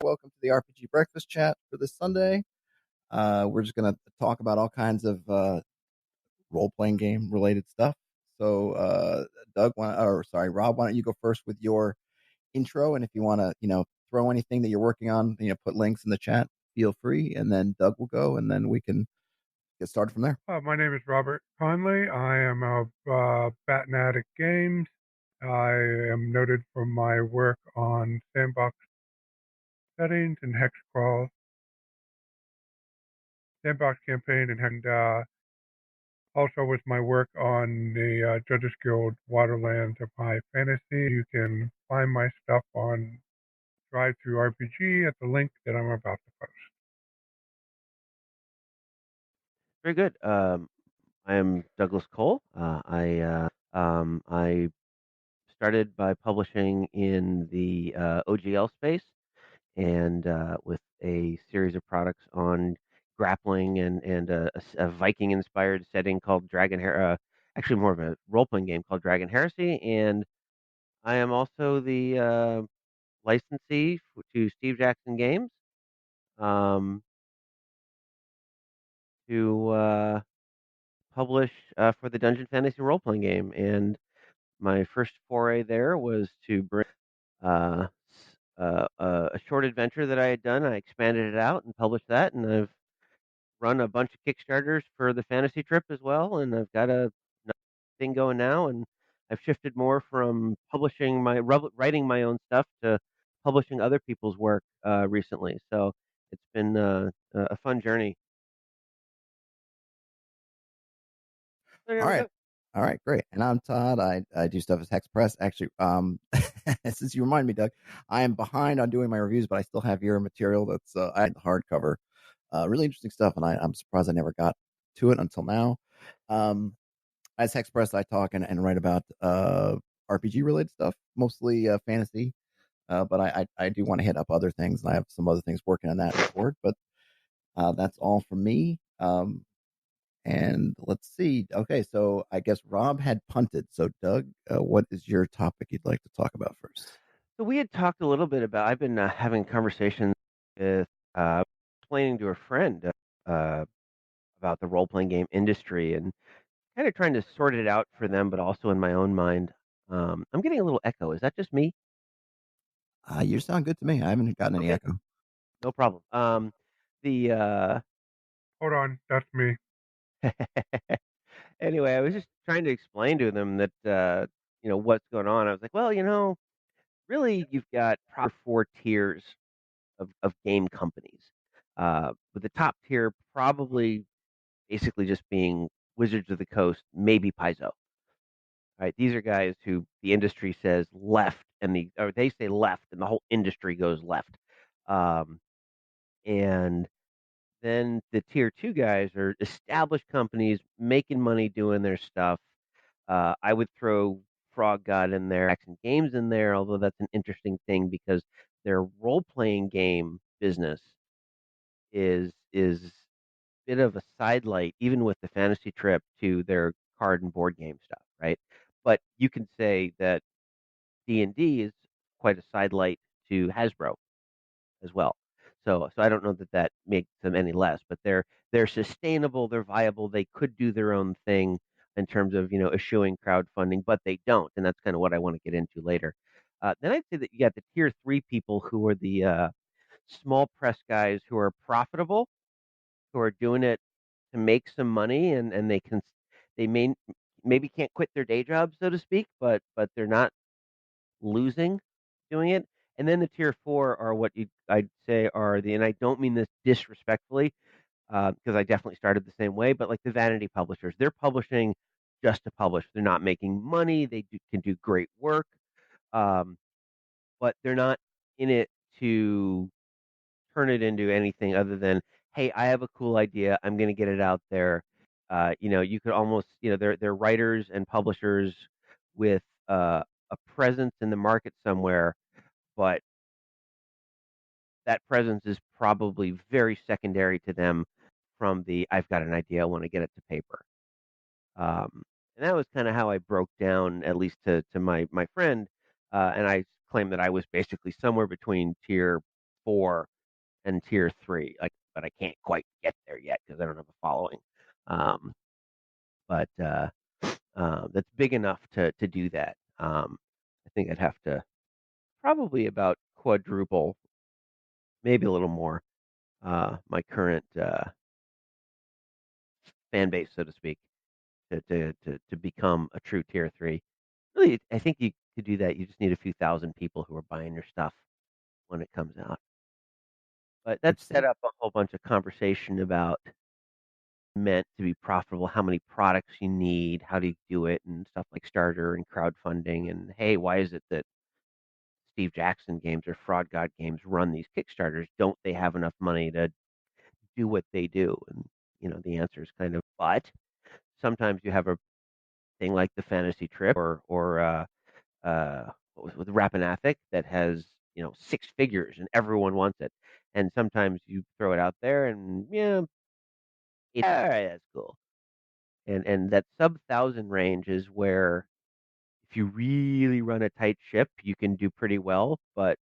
Welcome to the RPG Breakfast Chat for this Sunday. We're just going to talk about all kinds of role-playing game related stuff. So, Rob, why don't you go first with your intro? And if you want to, throw anything that you're working on, put links in the chat, feel free. And then Doug will go, and then we can get started from there. My name is Robert Conley. I am of Baton Addict Games. I am noted for my work on sandbox settings and hex crawl, sandbox campaign, and also with my work on the Judges Guild Waterlands of High Fantasy. You can find my stuff on Drive Through RPG at the link that I'm about to post. Very good. I am Douglas Cole. I started by publishing in the OGL space and with a series of products on grappling and a Viking-inspired setting called actually more of a role-playing game called Dragon Heresy. And I am also the licensee to Steve Jackson Games um, to publish for the Dungeon Fantasy role-playing game. And my first foray there was to bring a short adventure that I had done. I expanded it out and published that, and I've run a bunch of Kickstarters for the fantasy trip as well, and I've got a thing going now, and I've shifted more from writing my own stuff to publishing other people's work recently. So it's been a fun journey. All right, great. And I'm Todd. I do stuff as Hex Press. Actually, since you remind me, Doug, I am behind on doing my reviews, but I still have your material. That's I had the hardcover, really interesting stuff, and I'm surprised I never got to it until now. As Hex Press, I talk and write about RPG related stuff, mostly fantasy, but I do want to hit up other things, and I have some other things working on that report. But that's all from me. And let's see. Okay, so I guess Rob had punted. So, Doug, what is your topic you'd like to talk about first? So we had talked a little bit about. I've been having conversations with, explaining to a friend about the role playing game industry and kind of trying to sort it out for them, but also in my own mind. I'm getting a little echo. Is that just me? You sound good to me. I haven't gotten any echo. No problem. Hold on, that's me. Anyway, I was just trying to explain to them that what's going on. I was like, well, really, you've got proper four tiers of game companies. With the top tier probably basically just being Wizards of the Coast, maybe Paizo. Right, these are guys who the industry says left, or they say left, and the whole industry goes left. And then the tier two guys are established companies making money doing their stuff. I would throw Frog God in there, Action Games in there, although that's an interesting thing because their role playing game business is a bit of a sidelight, even with the fantasy trip, to their card and board game stuff, right? But you can say that D&D is quite a sidelight to Hasbro as well. So I don't know that makes them any less, but they're sustainable, they're viable, they could do their own thing in terms of eschewing crowdfunding, but they don't, and that's kind of what I want to get into later. Then I'd say that you got the tier three people who are the small press guys who are profitable, who are doing it to make some money, and maybe can't quit their day job, so to speak, but they're not losing doing it. And then the tier four are I'd say are and I don't mean this disrespectfully, because I definitely started the same way, but like the vanity publishers, they're publishing just to publish. They're not making money. They can do great work, but they're not in it to turn it into anything other than, hey, I have a cool idea. I'm going to get it out there. You could almost, they're writers and publishers with a presence in the market somewhere, but that presence is probably very secondary to them from I've got an idea, I want to get it to paper. And that was kind of how I broke down, at least to my friend, and I claimed that I was basically somewhere between tier 4 and tier 3. But I can't quite get there yet because I don't have a following. Um, but that's big enough to do that. I think I'd have to probably about quadruple, maybe a little more, my current fan base, so to speak, to become a true tier 3. Really, I think you to do that, you just need a few thousand people who are buying your stuff when it comes out. But that set Interesting. up a whole bunch of conversation about meant to be profitable, how many products you need, how do you do it, and stuff like Starter and crowdfunding. And hey, why is it that Steve Jackson games or Fraud God games run these Kickstarters? Don't they have enough money to do what they do? And the answer is kind of, but sometimes you have a thing like the Fantasy Trip or what was it, with Rapinathic that has 6 figures and everyone wants it. And sometimes you throw it out there and all right, that's cool. And that sub 1,000 range is where if you really run a tight ship, you can do pretty well, but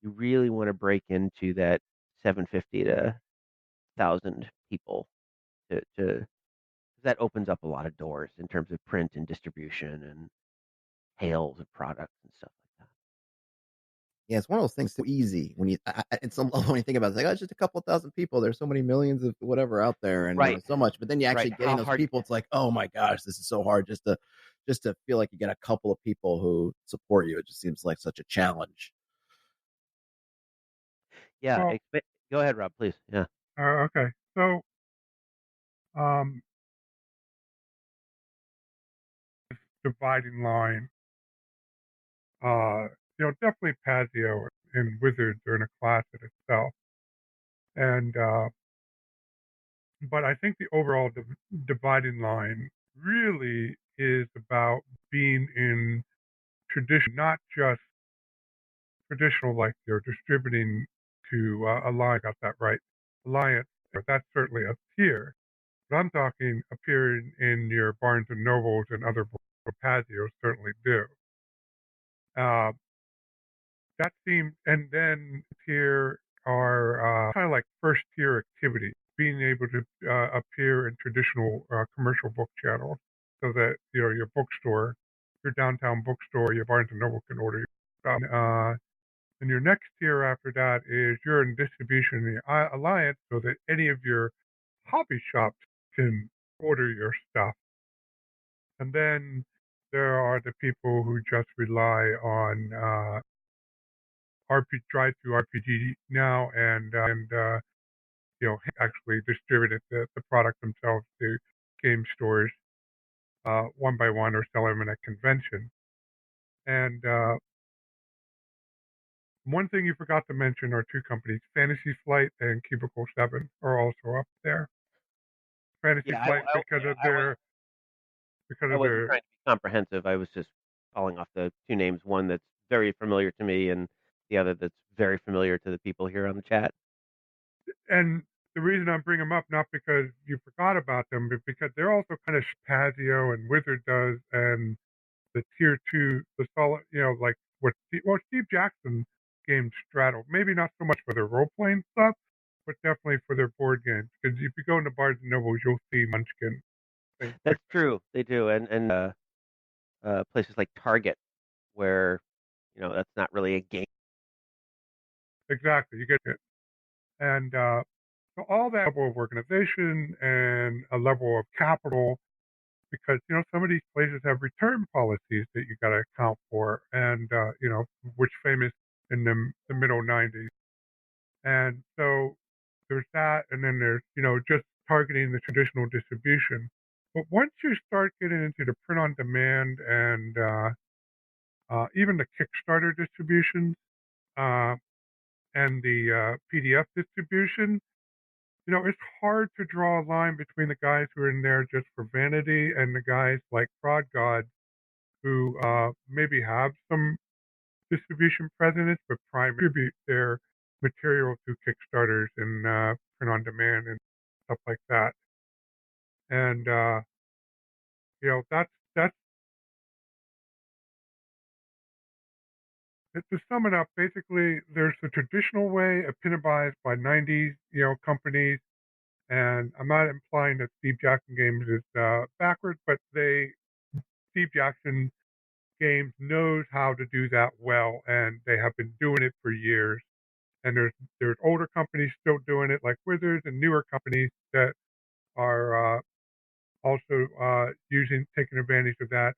you really want to break into that 750 to 1,000 people to that opens up a lot of doors in terms of print and distribution and hails of products and stuff like that. Yeah, it's one of those things so easy when you. It's when you think about it, it's like, oh, it's just a couple thousand people. There's so many millions of whatever out there, and Right. so much. But then you actually Right. getting How those hard? people, it's like, oh my gosh, this is so hard just to feel like you get a couple of people who support you. It just seems like such a challenge. Yeah. Well, Go ahead, Rob, please. Yeah. okay. So, um, dividing line, definitely Pazio and Wizards are in a class in itself. And, but I think the overall dividing line really is about being in tradition, not just traditional, like you're distributing to Alliance, got that right. Alliance, that's certainly a tier. But I'm talking appearing in your Barnes and Nobles and other Pazios certainly do. Uh, that seems, and then here are kind of like first tier activities, being able to appear in traditional commercial book channels, so that your bookstore, your downtown bookstore, your Barnes and Noble can order your stuff. And your next tier after that is you're in distribution in the Alliance, so that any of your hobby shops can order your stuff. And then there are the people who just rely on drive through RPG now and actually distribute the product themselves to game stores one by one or sell them in a convention. And one thing you forgot to mention are 2 companies, Fantasy Flight and Cubicle 7 are also up there. Fantasy Yeah. Flight because I of wasn't their trying to be comprehensive. I was just calling off the 2 names, one that's very familiar to me and the other that's very familiar to the people here on the chat. and the reason I'm bringing them up, not because you forgot about them, but because they're also kind of Pazio and Wizard does, and the tier 2, the solid, like Steve Jackson games straddle. Maybe not so much for their role playing stuff, but definitely for their board games. Because if you go into Barnes and Nobles, you'll see Munchkin. Things like That's true. They do. And places like Target where, that's not really a game. exactly, you get it. And so all that level of organization and a level of capital, because some of these places have return policies that you got to account for, and which famous in the middle '90s, and so there's that, and then there's just targeting the traditional distribution. But once you start getting into the print on demand and even the Kickstarter distributions uh, and the PDF distribution, it's hard to draw a line between the guys who are in there just for vanity and the guys like Fraud God who maybe have some distribution presence, but primarily distribute their material through Kickstarters and print on demand and stuff like that. And that's To sum it up, basically, there's the traditional way epitomized by 90s, companies, and I'm not implying that Steve Jackson Games is backwards, but Steve Jackson Games knows how to do that well, and they have been doing it for years. And there's older companies still doing it, like Wizards, and newer companies that are also taking advantage of that.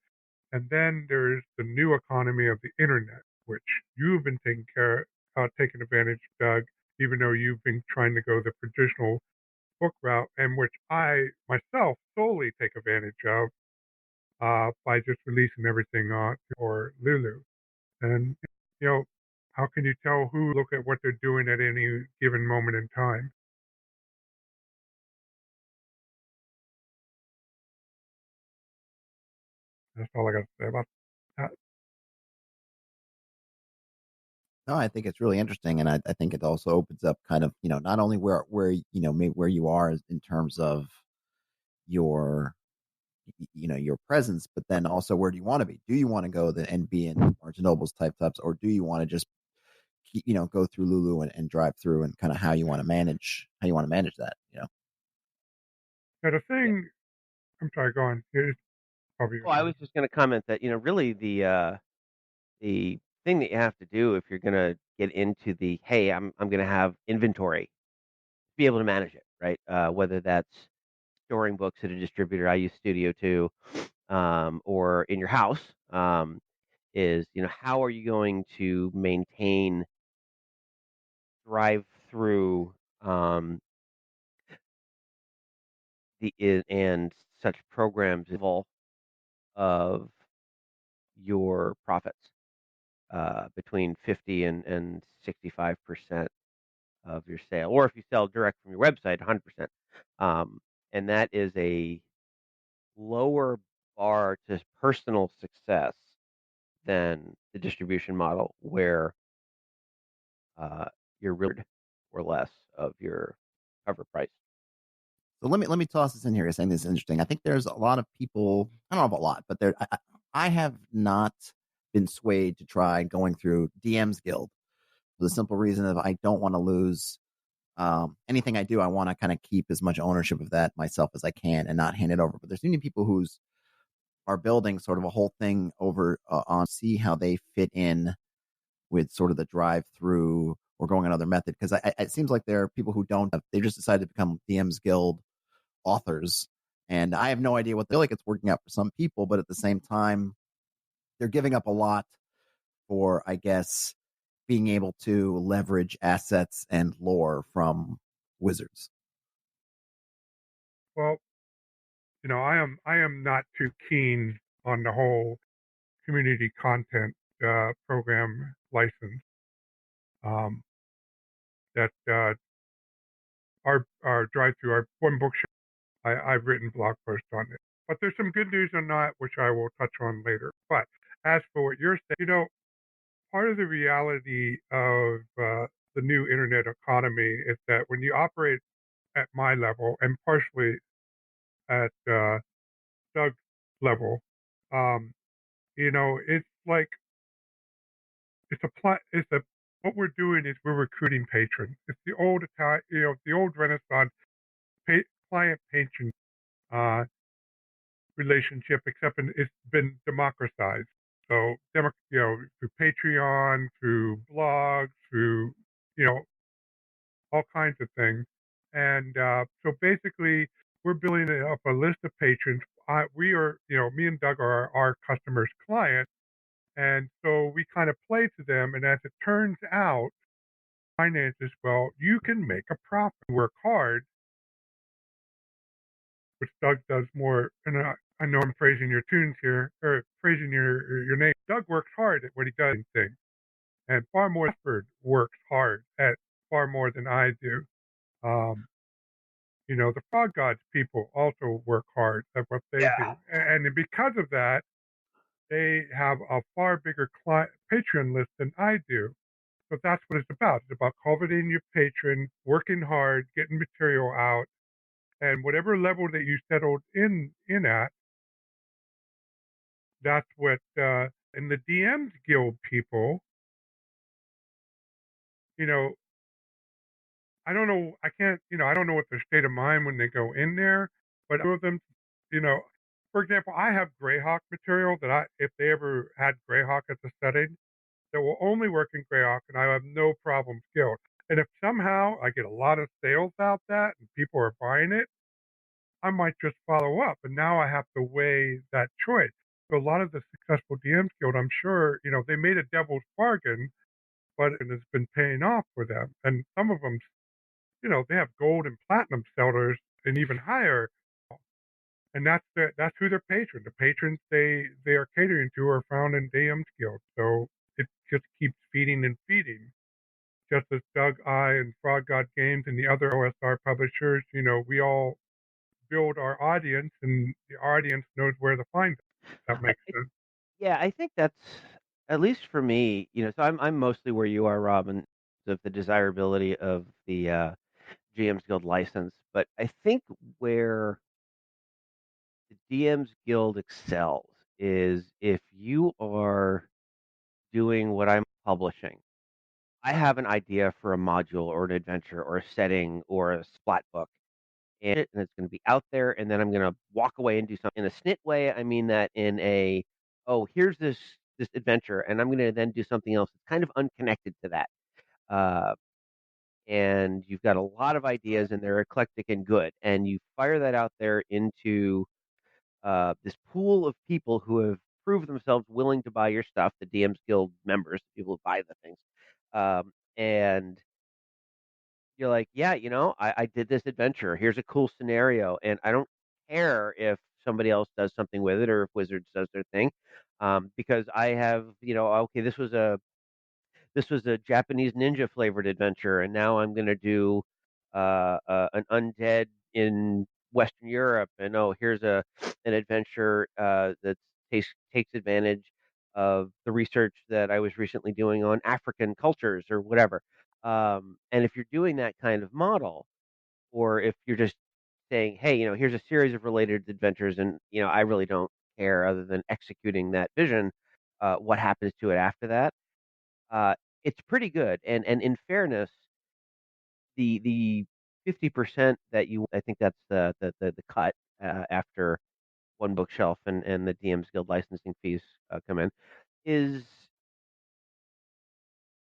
And then there's the new economy of the internet, which you've been taking advantage, Doug, even though you've been trying to go the traditional book route, and which I myself solely take advantage of by just releasing everything on or Lulu. And how can you tell who look at what they're doing at any given moment in time? That's all I got to say about that. No, I think it's really interesting, and I think it also opens up kind of not only where maybe where you are in terms of your your presence, but then also where do you want to be? Do you want to go and be in Barnes and Nobles types, or do you want to just go through Lulu and drive through, and kind of how you want to manage that? Now the thing, I'm sorry, go on. It's probably your Well, I turn. was just going to comment that really the thing that you have to do if you're going to get into the hey, I'm going to have inventory, be able to manage it, right? Whether that's storing books at a distributor, I use Studio 2, or in your house, is how are you going to maintain drive through and such programs of your profits between 50 and 65% of your sale, or if you sell direct from your website, 100%. And that is a lower bar to personal success than the distribution model, where you're really or less of your cover price. So let me toss this in here. You're saying this is interesting. I think there's a lot of people. I don't know about a lot, but I have not been swayed to try going through DM's Guild for the simple reason of I don't want to lose anything I do. I want to kind of keep as much ownership of that myself as I can and not hand it over. But there's many people who are building sort of a whole thing over on see how they fit in with sort of the drive through or going another method, because it seems like there are people who don't have, they just decided to become DM's Guild authors, and I have no idea what they feel like. It's working out for some people, but at the same time they're giving up a lot for, I guess, being able to leverage assets and lore from Wizards. Well, I am not too keen on the whole community content program license. That our drive through our one bookshop, I've written blog posts on it. But there's some good news on that, which I will touch on later. But as for what you're saying, part of the reality of the new internet economy is that when you operate at my level and partially at Doug's level, it's like what we're doing is we're recruiting patrons. It's the old the old Renaissance client patron relationship, except it's been democratized. So, through Patreon, through blogs, through all kinds of things, and so basically, we're building up a list of patrons. We are, me and Doug are our customers' clients, and so we kind of play to them. And as it turns out, finances, well, you can make a profit, work hard, which Doug does more. And I know I'm praising your tunes here, or praising your name. Doug works hard at what he does in things, and far more. Ashford works hard at far more than I do. Um, the Frog Gods people also work hard at what they do, and because of that, they have a far bigger Patreon list than I do. So that's what it's about. It's about cultivating your patron, working hard, getting material out, and whatever level that you settled in at, that's what. And the DM's Guild people, you know, I don't know. I can't. I don't know what their state of mind when they go in there. But two of them, you know, for example, I have Greyhawk material that if they ever had Greyhawk as a setting, that will only work in Greyhawk, and I have no problem skilled. And if somehow I get a lot of sales out that and people are buying it, I might just follow up. And now I have to weigh that choice. So a lot of the successful DMs Guild, I'm sure, they made a devil's bargain, but it has been paying off for them. And some of them, they have gold and platinum sellers and even higher. And that's who their patron. The patrons they are catering to are found in DMs Guild. So it just keeps feeding and feeding. Just as Doug, I, and Frog God Games and the other OSR publishers, we all build our audience, and the audience knows where to find us. If that I, makes sense. yeah, I think that's at least for me. So I'm mostly where you are, Rob, in of the desirability of the GM's Guild license. But I think where the DM's Guild excels is if you are doing what I'm publishing. I have an idea for a module or an adventure or a setting or a splat book, and it's going to be out there, and then I'm going to walk away and do something in a snit way. I mean that in a, oh, here's this adventure, and I'm going to then do something else that's kind of unconnected to that. Uh, and you've got a lot of ideas, and they're eclectic and good, and you fire that out there into this pool of people who have proved themselves willing to buy your stuff, the DM's Guild members, people who buy the things, and you're like, yeah, I did this adventure. Here's a cool scenario, and I don't care if somebody else does something with it or if Wizards does their thing, because I have, okay, this was a Japanese ninja flavored adventure, and now I'm going to do an undead in Western Europe, and here's an adventure that takes advantage of the research that I was recently doing on African cultures or whatever. And if you're doing that kind of model, or if you're just saying, hey, here's a series of related adventures, and I really don't care other than executing that vision. What happens to it after that? Uh, it's pretty good. And in fairness, the 50% that I think that's the cut after one bookshelf and the DM's Guild licensing fees come in, is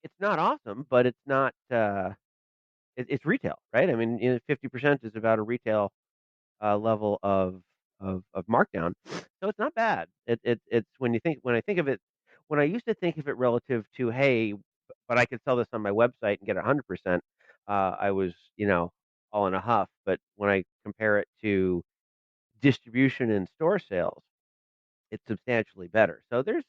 it's not awesome, but it's not it's retail, right? I mean, 50% is about a retail level of markdown, so it's not bad. It's when I think of it, when I used to think of it relative to, hey, but I could sell this on my website and get 100%. I was all in a huff. But when I compare it to distribution and store sales, it's substantially better. So there's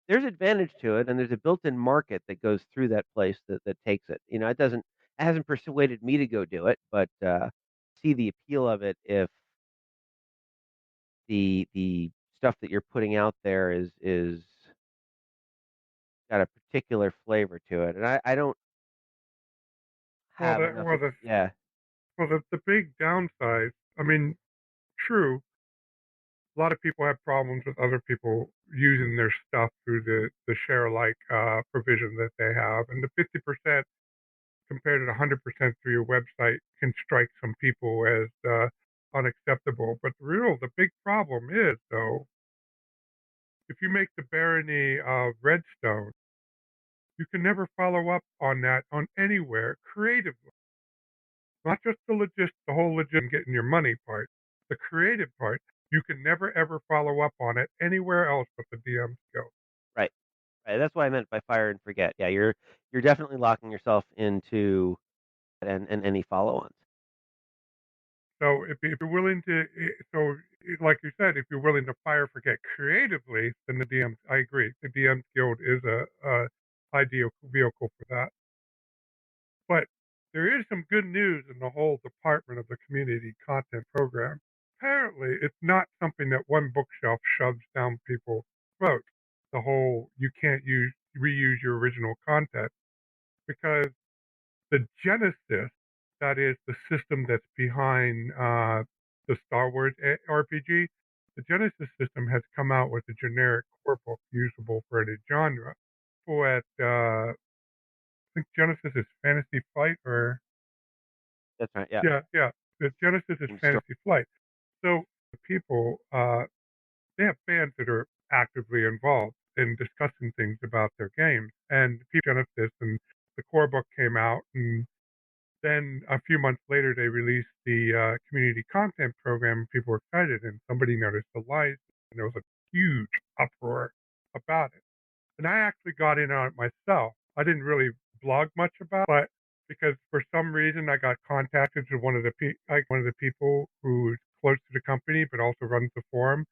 advantage to it, and there's a built-in market that goes through that place that takes it. It hasn't persuaded me to go do it, but see the appeal of it if the stuff that you're putting out there is got a particular flavor to it, and I don't Well, have enough. Yeah, the big downside. I mean, true. A lot of people have problems with other people using their stuff through the share alike provision that they have, and the 50% compared to the 100% through your website can strike some people as unacceptable. But the big problem is, though, if you make the barony of Redstone, you can never follow up on that on anywhere creatively. Not just the whole legit and getting your money part, the creative part. You can never ever follow up on it anywhere else but the DM's Guild. right, right. That's what I meant by fire and forget. Yeah, you're definitely locking yourself into and any follow-ons. So if you're willing to, like you said, if you're willing to fire forget creatively, then the DMs. I agree. The DM's Guild is a ideal vehicle for that. But there is some good news in the whole department of the community content program. Apparently, it's not something that one bookshelf shoves down people's throats. The whole you can't reuse your original content, because the Genesis, that is the system that's behind the Star Wars RPG, the Genesis system has come out with a generic core book usable for any genre. People at think Genesis is Fantasy Flight, or That's right. Yeah. yeah. The Genesis is Fantasy Flight. So people, they have fans that are actively involved in discussing things about their games. And Genesis and the core book came out, and then a few months later they released the community content program. And people were excited, and somebody noticed the lights, and there was a huge uproar about it. And I actually got in on it myself. I didn't really blog much about it, but because for some reason I got contacted to one of the people who's close to the company, but also runs the forum.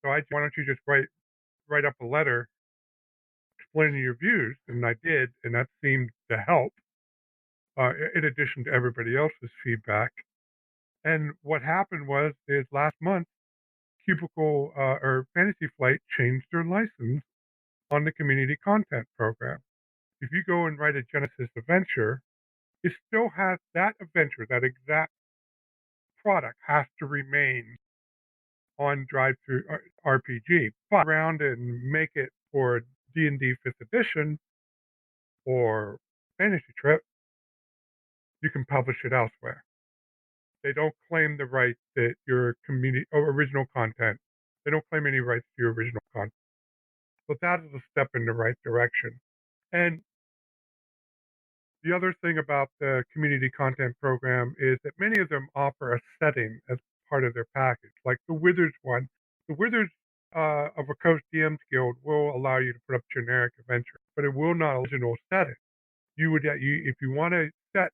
So why don't you just write up a letter explaining your views? And I did, and that seemed to help. In addition to everybody else's feedback. And what happened is last month, Cubicle or Fantasy Flight changed their license on the community content program. If you go and write a Genesis adventure, it still has that adventure, that exact product has to remain on Drive-Thru RPG. But around and make it for D&D 5th edition or Fantasy Trip, you can publish it elsewhere. They don't claim the right that your community or original content. They don't claim any rights to your original content. So that is a step in the right direction. And the other thing about the community content program is that many of them offer a setting as part of their package, like the Wizards one. The Wizards of a Coast DMs Guild will allow you to put up generic adventure, but it will not original setting. If you want to set,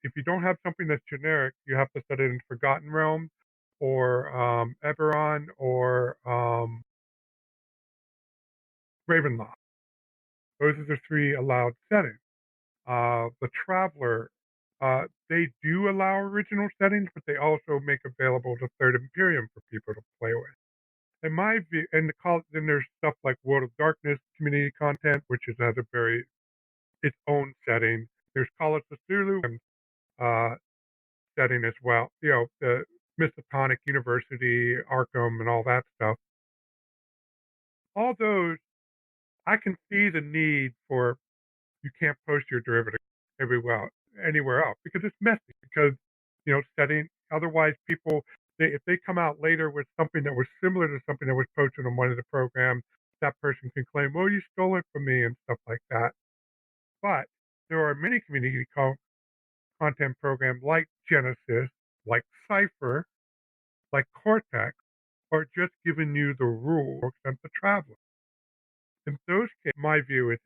if you don't have something that's generic, you have to set it in Forgotten Realms or Eberron or Ravenloft. Those are the 3 allowed settings. The Traveler, they do allow original settings, but they also make available the Third Imperium for people to play with. In my view, then there's stuff like World of Darkness community content, which has a very its own setting. There's Call of Cthulhu setting as well. You know, the Miskatonic University, Arkham, and all that stuff. All those, I can see the need for you can't post your derivative anywhere else because it's messy. Because setting otherwise if they come out later with something that was similar to something that was posted on one of the programs, that person can claim, "Well, you stole it from me" and stuff like that. But there are many community content programs like Genesis, like Cypher, like Cortex, are just giving you the rules and the traveler. In those cases, my view is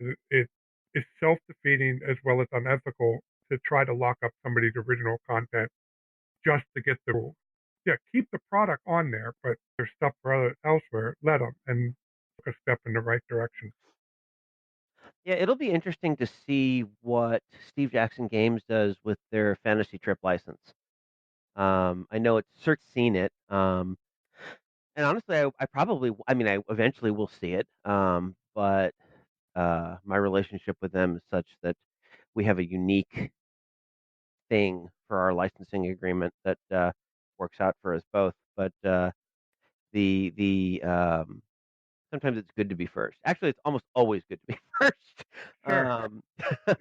it's self-defeating as well as unethical to try to lock up somebody's original content just to get the rules. Yeah, keep the product on there, but there's stuff for others elsewhere. Let them and take a step in the right direction. Yeah, it'll be interesting to see what Steve Jackson Games does with their Fantasy Trip license. I know it's Cirque's seen it, and honestly, I mean, I eventually will see it, but my relationship with them is such that we have a unique thing for our licensing agreement that works out for us both. But the sometimes it's good to be first. Actually, it's almost always good to be first. Sure. You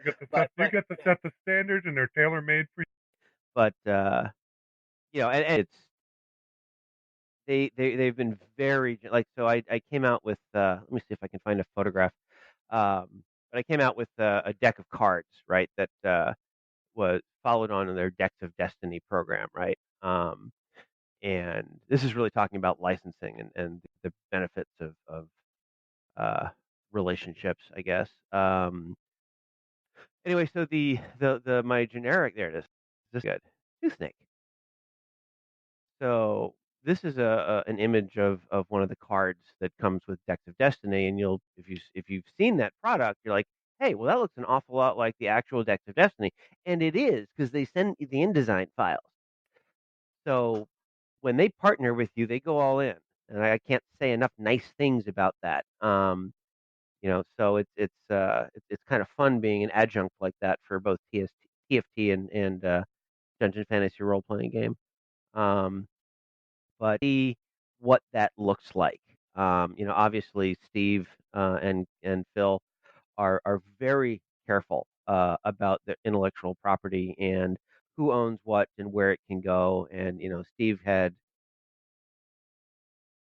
get to set the standards, and they're tailor made for you. But and it's they've been very like so. I came out with let me see if I can find a photograph. But I came out with a deck of cards, right? That was followed on in their Decks of Destiny program, right? And this is really talking about licensing and the benefits of relationships, I guess. Anyway, so the my generic there it is. This is good. Tooth snake. So this is an image of one of the cards that comes with Decks of Destiny, and if you've seen that product, you're like, hey, well that looks an awful lot like the actual Decks of Destiny, and it is because they send you the InDesign files. So when they partner with you, they go all in, and I can't say enough nice things about that. So it's kind of fun being an adjunct like that for both TFT and Dungeon Fantasy role playing game. But see what that looks like. Obviously Steve and Phil are very careful about the intellectual property and who owns what and where it can go. And Steve had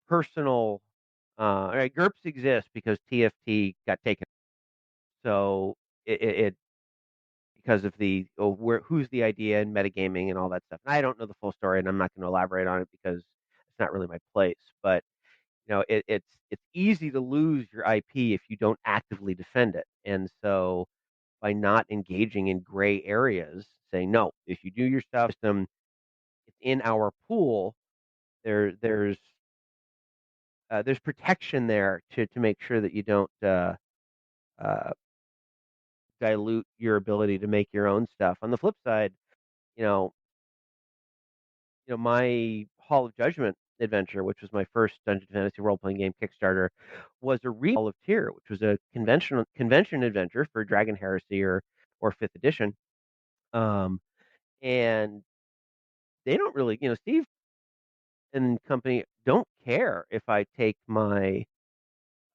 personal. Right, GURPS exists because TFT got taken. So it because of who's the idea and metagaming and all that stuff. And I don't know the full story, and I'm not going to elaborate on it because it's not really my place. But it's easy to lose your IP if you don't actively defend it. And so by not engaging in gray areas, saying no, if you do your stuff, it's in our pool. There's protection there to make sure that you don't uh, dilute your ability to make your own stuff. On the flip side, you know, my Hall of Judgment adventure, which was my first Dungeon Fantasy role-playing game Kickstarter, was a Hall of Tyr, which was a convention adventure for Dragon Heresy or Fifth Edition. And they don't really, Steve and company don't care if I take my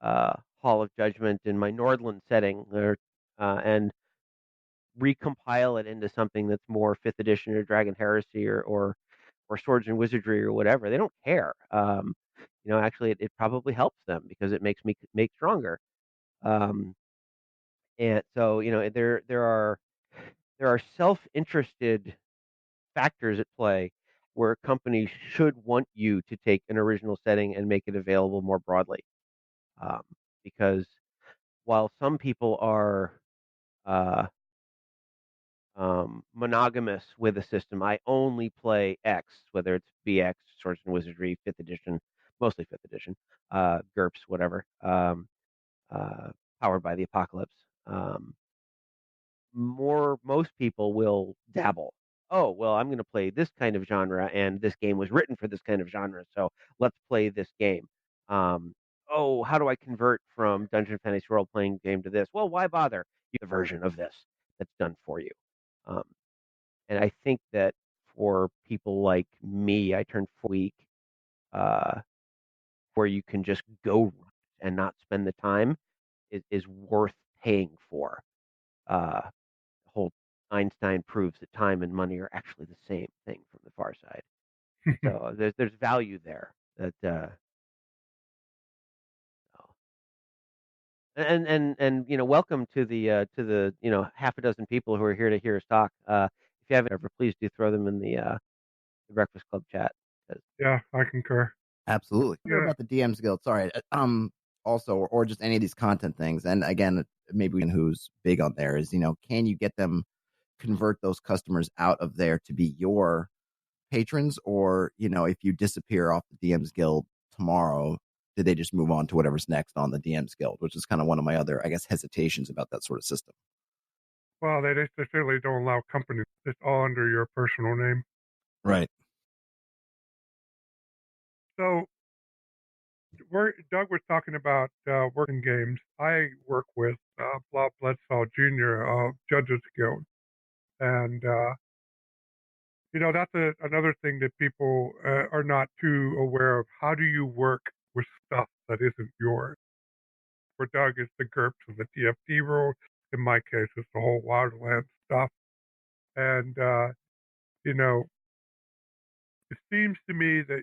Hall of Judgment in my Nordland setting and recompile it into something that's more Fifth Edition or Dragon Heresy or Swords and Wizardry or whatever. They don't care. Actually, it probably helps them because it makes me make stronger. And so, there are self-interested factors at play where companies should want you to take an original setting and make it available more broadly. Because while some people are monogamous with a system, I only play X, whether it's BX, Swords and Wizardry, 5th edition, mostly 5th edition, GURPS, whatever, powered by the apocalypse. Most people will dabble. Oh, well, I'm going to play this kind of genre, and this game was written for this kind of genre, so let's play this game. Oh, how do I convert from Dungeon Fantasy role-playing game to this? Well, why bother? You have a version of this that's done for you. Um, and I think that for people like me, I turned 4 week, where you can just go and not spend the time is worth paying for. The whole Einstein proves that time and money are actually the same thing from the far side. So there's value there that welcome to the half a dozen people who are here to hear us talk. If you haven't ever, please do throw them in the Breakfast Club chat. Yeah, I concur. Absolutely. Yeah. About the DM's Guild. Sorry. Also, or just any of these content things. And again, maybe who's big on there is, can you get them convert those customers out of there to be your patrons? Or, if you disappear off the DM's Guild tomorrow, do they just move on to whatever's next on the DM's Guild, which is kind of one of my other, I guess, hesitations about that sort of system. Well, they certainly don't allow companies. It's all under your personal name. Right. So, Doug was talking about working games. I work with Bob Bledsoe Jr. of Judges Guild. And, that's another thing that people are not too aware of. How do you work with stuff that isn't yours? For Doug, it's the GURPS and the TFT rules. In my case, it's the whole Wildlands stuff. And, it seems to me that,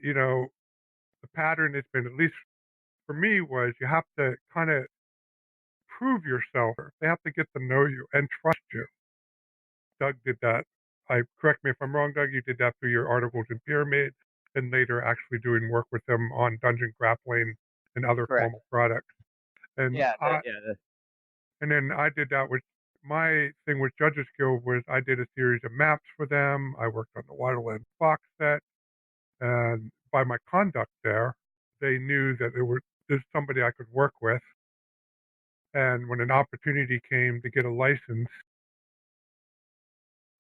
the pattern has been, at least for me, was you have to kind of prove yourself. They have to get to know you and trust you. Doug did that. Correct me if I'm wrong, Doug, you did that through your articles in Pyramid and later actually doing work with them on Dungeon Grappling and other Correct. formal products. And yeah. And then I did that with my thing with Judges Guild was I did a series of maps for them. I worked on the Wildlands box set. And by my conduct there, they knew that there's somebody I could work with. And when an opportunity came to get a license,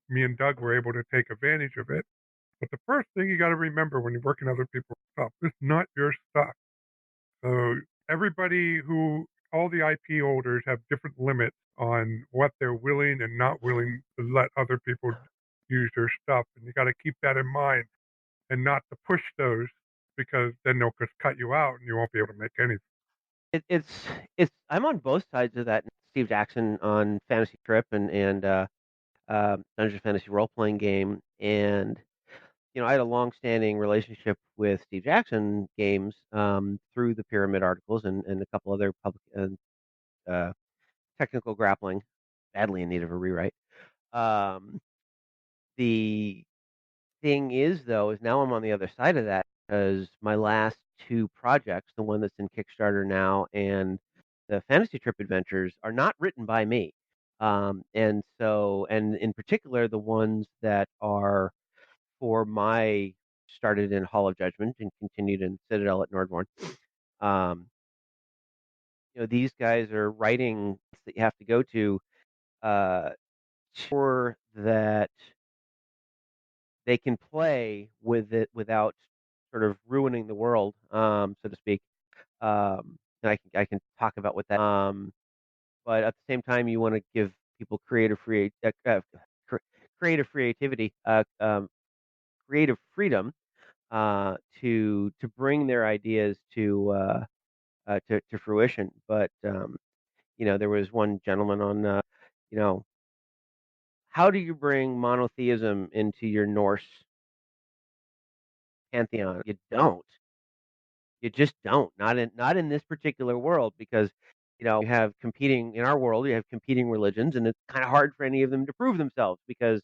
me and Doug were able to take advantage of it. But the first thing you got to remember when you're working other people's stuff, it's not your stuff. So all the IP holders have different limits on what they're willing and not willing to let other people use their stuff. And you got to keep that in mind and not to push those, because then they'll just cut you out and you won't be able to make anything. It's I'm on both sides of that. Steve Jackson on Fantasy Trip and Dungeon Fantasy role playing game, and I had a long-standing relationship with Steve Jackson games through the Pyramid articles and a couple other public uh, technical grappling, badly in need of a rewrite. Um, the thing is, though, is now I'm on the other side of that because my last two projects, the one that's in Kickstarter now and the Fantasy Trip Adventures, are not written by me. And in particular, the ones that are for my started in Hall of Judgment and continued in Citadel at Nordborn. Um, these guys are writing that you have to go to sure that they can play with it without sort of ruining the world, so to speak. And I can talk about what that. But at the same time, you want to give people creative creativity, creative freedom to bring their ideas to fruition. But there was one gentleman on, you know, how do you bring monotheism into your Norse pantheon? You don't. You just don't. Not in this particular world because you have competing in our world. You have competing religions, and it's kind of hard for any of them to prove themselves because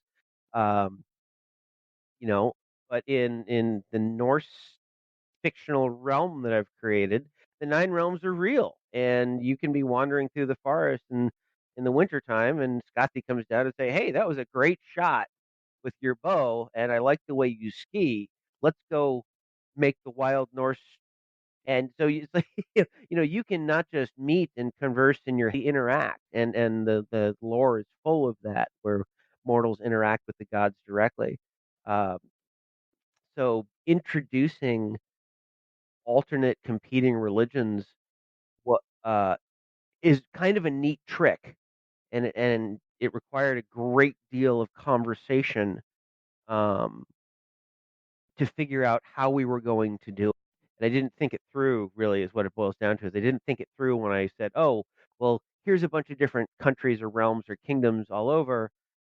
um, you know. But in the Norse fictional realm that I've created, the nine realms are real, and you can be wandering through the forest and in the wintertime, and Scotty comes down and say, "Hey, that was a great shot with your bow, and I like the way you ski. Let's go make the Wild Norse." And so it's like you can not just meet and converse in your interact, and the lore is full of that where mortals interact with the gods directly. Uh, so introducing alternate competing religions what is kind of a neat trick, and it required a great deal of conversation um, to figure out how we were going to do it. And I didn't think it through, really, is what it boils down to. Is I didn't think it through when I said, "Oh, well, here's a bunch of different countries or realms or kingdoms all over,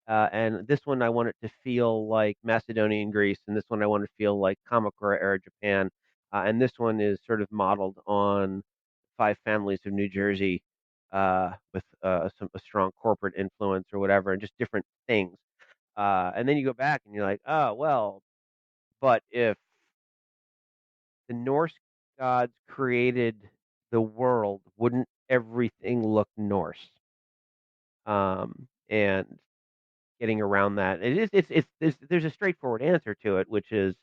and this one I want it to feel like Macedonia and Greece, and this one I want to feel like Kamakura era Japan, and this one is sort of modeled on five families of New Jersey with a strong corporate influence or whatever, and just different things." And then you go back and you're like, "Oh, well, but if the Norse gods created the world, wouldn't everything look Norse?" And getting around that, there's a straightforward answer to it, which is,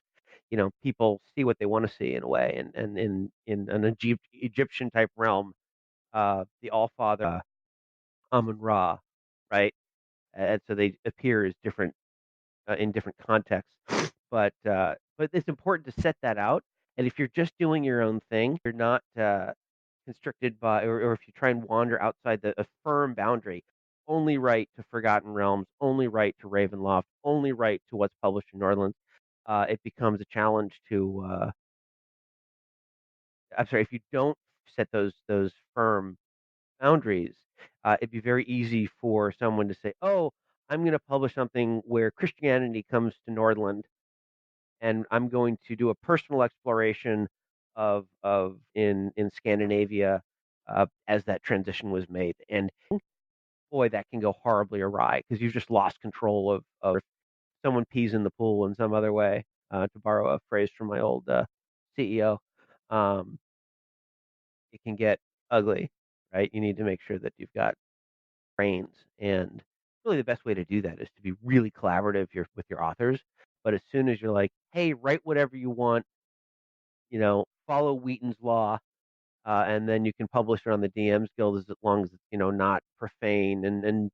people see what they want to see in a way, and in an Egyptian type realm, the All Father, Amun Ra, right? And so they appear as different in different contexts. But it's important to set that out. And if you're just doing your own thing, you're not constricted by, or if you try and wander outside a firm boundary, only right to Forgotten Realms, only right to Ravenloft, only right to what's published in Northlands, it becomes a challenge to. I'm sorry, if you don't set those firm boundaries, it'd be very easy for someone to say, "Oh, I'm going to publish something where Christianity comes to Nordland, and I'm going to do a personal exploration of in Scandinavia as that transition was made." And boy, that can go horribly awry because you've just lost control of if someone pees in the pool in some other way, to borrow a phrase from my old CEO. Um, it can get ugly, right? You need to make sure that you've got brains, and really the best way to do that is to be really collaborative with your authors. But as soon as you're like, "Hey, write whatever you want, follow Wheaton's law, and then you can publish it on the DMs Guild as long as it's not profane and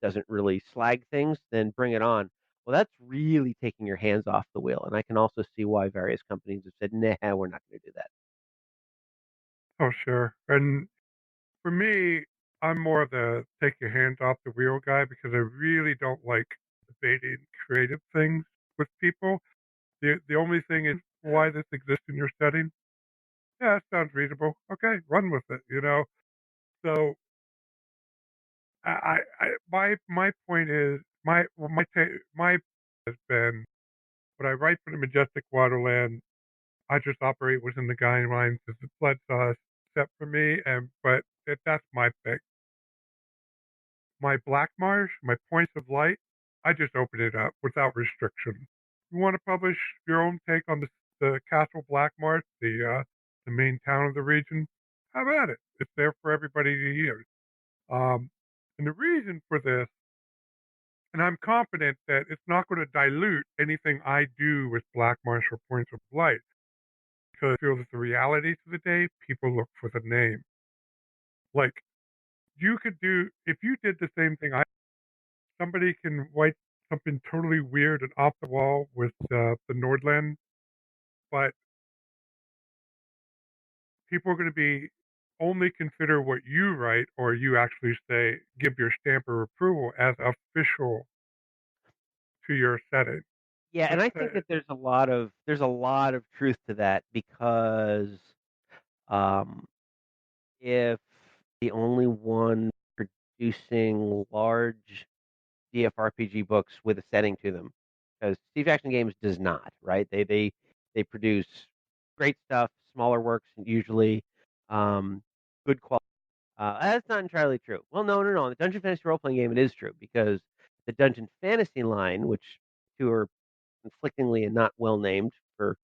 doesn't really slag things, then bring it on." Well, that's really taking your hands off the wheel, and I can also see why various companies have said, "Nah, we're not going to do that." Oh, sure. And for me, I'm more of the take your hands off the wheel guy because I really don't like debating creative things with people. The only thing is why this exists in your setting. Yeah, that sounds reasonable. Okay, run with it. So my point is my has been when I write for the Majestic Waterland, I just operate within the guidelines as the blood set for me, but that's my thing. My Blackmarsh, my Points of Light, I just open it up without restriction. You want to publish your own take on the Castle Blackmarsh, the main town of the region? Have at it. It's there for everybody to use. And the reason for this, and I'm confident that it's not going to dilute anything I do with Blackmarsh or Points of Light, because I feel that the realities of the day, people look for the name. Like, you could do, if you did the same thing somebody can write something totally weird and off the wall with the Nordland, but people are going to be only consider what you write or you actually say give your stamp of approval as official to your setting. Yeah, and Let's I say, think that there's a lot of truth to that because um, if the only one producing large DFRPG books with a setting to them, because Steve Jackson Games does not, right? They produce great stuff, smaller works usually, good quality. That's not entirely true. Well, no. The Dungeon Fantasy role playing game, it is true because the Dungeon Fantasy line, which two are conflictingly and not well named for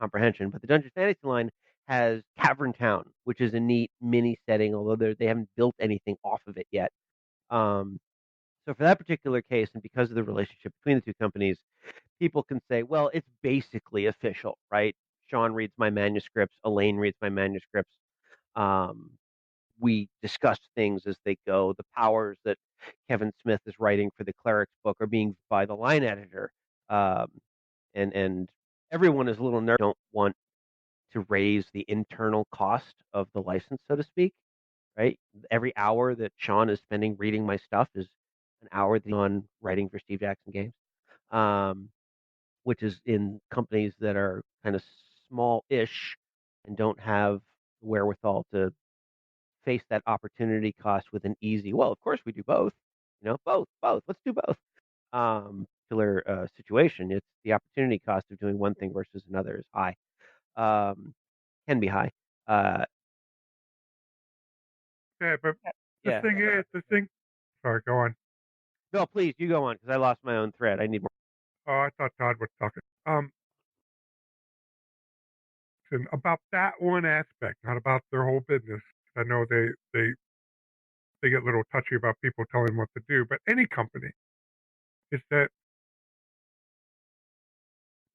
comprehension, but the Dungeon Fantasy line has Cavern Town, which is a neat mini setting, although they haven't built anything off of it yet. Um, so for that particular case, and because of the relationship between the two companies, people can say, well, it's basically official, right? Sean reads my manuscripts, Elaine reads my manuscripts. Um, we discuss things as they go. The powers that Kevin Smith is writing for the Cleric's book are being by the line editor. Um, and everyone is a little nervous. Don't want to raise the internal cost of the license, so to speak, right? Every hour that Sean is spending reading my stuff is an hour that he's on writing for Steve Jackson Games, um, which is in companies that are kind of small-ish and don't have the wherewithal to face that opportunity cost with an easy, well, of course we do both, both, let's do both. Particular situation, it's the opportunity cost of doing one thing versus another is high, um, can be high. Uh, yeah, but the yeah. thing is, sorry, go on. No, please, you go on because I lost my own thread. I need more. Oh, I thought Todd was talking. About that one aspect, not about their whole business. I know they get a little touchy about people telling them what to do, but any company is that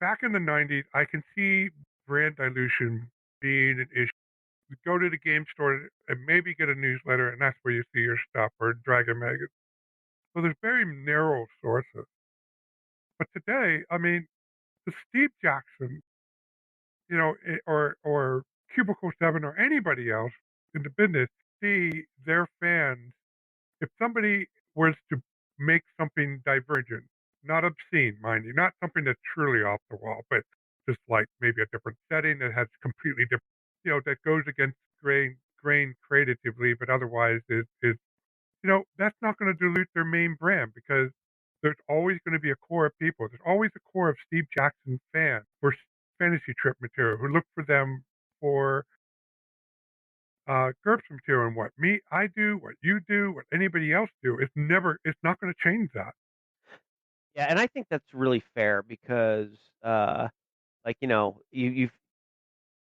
back in the 90s, I can see brand dilution being an issue. You go to the game store and maybe get a newsletter, and that's where you see your stuff, or Dragon Magazine. So there's very narrow sources. But today, I mean, the Steve Jackson, or Cubicle 7 or anybody else in the business see their fans. If somebody was to make something divergent, not obscene, mind you, not something that's truly off the wall, but just like maybe a different setting that has completely different, that goes against grain creatively, but otherwise is that's not going to dilute their main brand because there's always going to be a core of people. There's always a core of Steve Jackson fans for fantasy trip material who look for them for GURPS material, and I do, what you do, what anybody else do. It's not going to change that. Yeah, and I think that's really fair because, like you've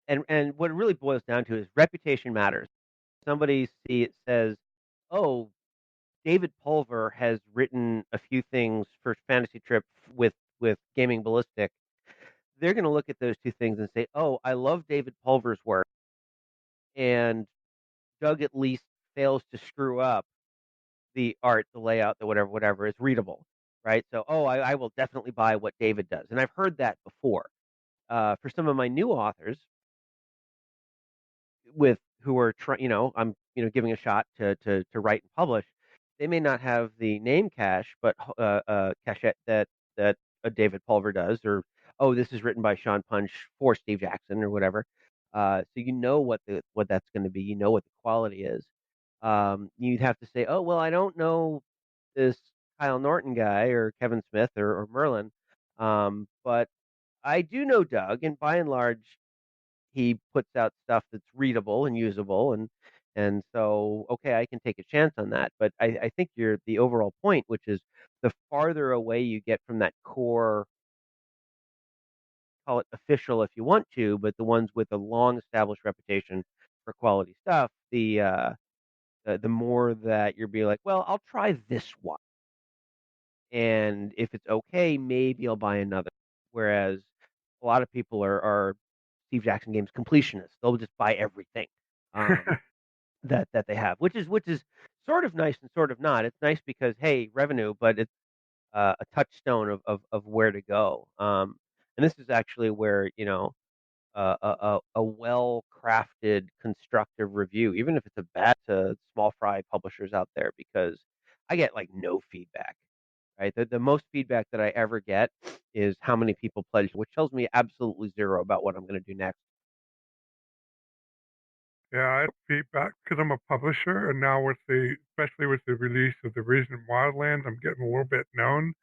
and what it really boils down to is reputation matters. Somebody says, "Oh, David Pulver has written a few things for Fantasy Trip with Gaming Ballistic." They're going to look at those two things and say, "Oh, I love David Pulver's work, and Doug at least fails to screw up the art, the layout, the whatever is readable." Right? So, oh, I will definitely buy what David does. And I've heard that before. For some of my new authors, who are I'm giving a shot to write and publish. They may not have the name cache, but cachet that David Pulver does, or oh, this is written by Sean Punch for Steve Jackson or whatever. So what that's going to be. You know what the quality is. you'd have to say, oh, well, I don't know this Kyle Norton guy or Kevin Smith or Merlin, but I do know Doug, and by and large, he puts out stuff that's readable and usable, and so okay, I can take a chance on that. But I think the overall point, which is the farther away you get from that core, call it official if you want to, but the ones with a long established reputation for quality stuff, the more that you're being like, well, I'll try this one, and if it's okay, maybe I'll buy another. Whereas a lot of people are Steve Jackson Games completionists; they'll just buy everything that they have, which is sort of nice and sort of not. It's nice because hey, revenue, but it's a touchstone of where to go. And this is actually where a well crafted, constructive review, even if it's a bad to small fry publishers out there, because I get like no feedback. Right, the most feedback that I ever get is how many people pledged, which tells me absolutely zero about what I'm going to do next. Yeah, I have feedback because I'm a publisher, and now especially with the release of the Resident Wildlands, I'm getting a little bit known.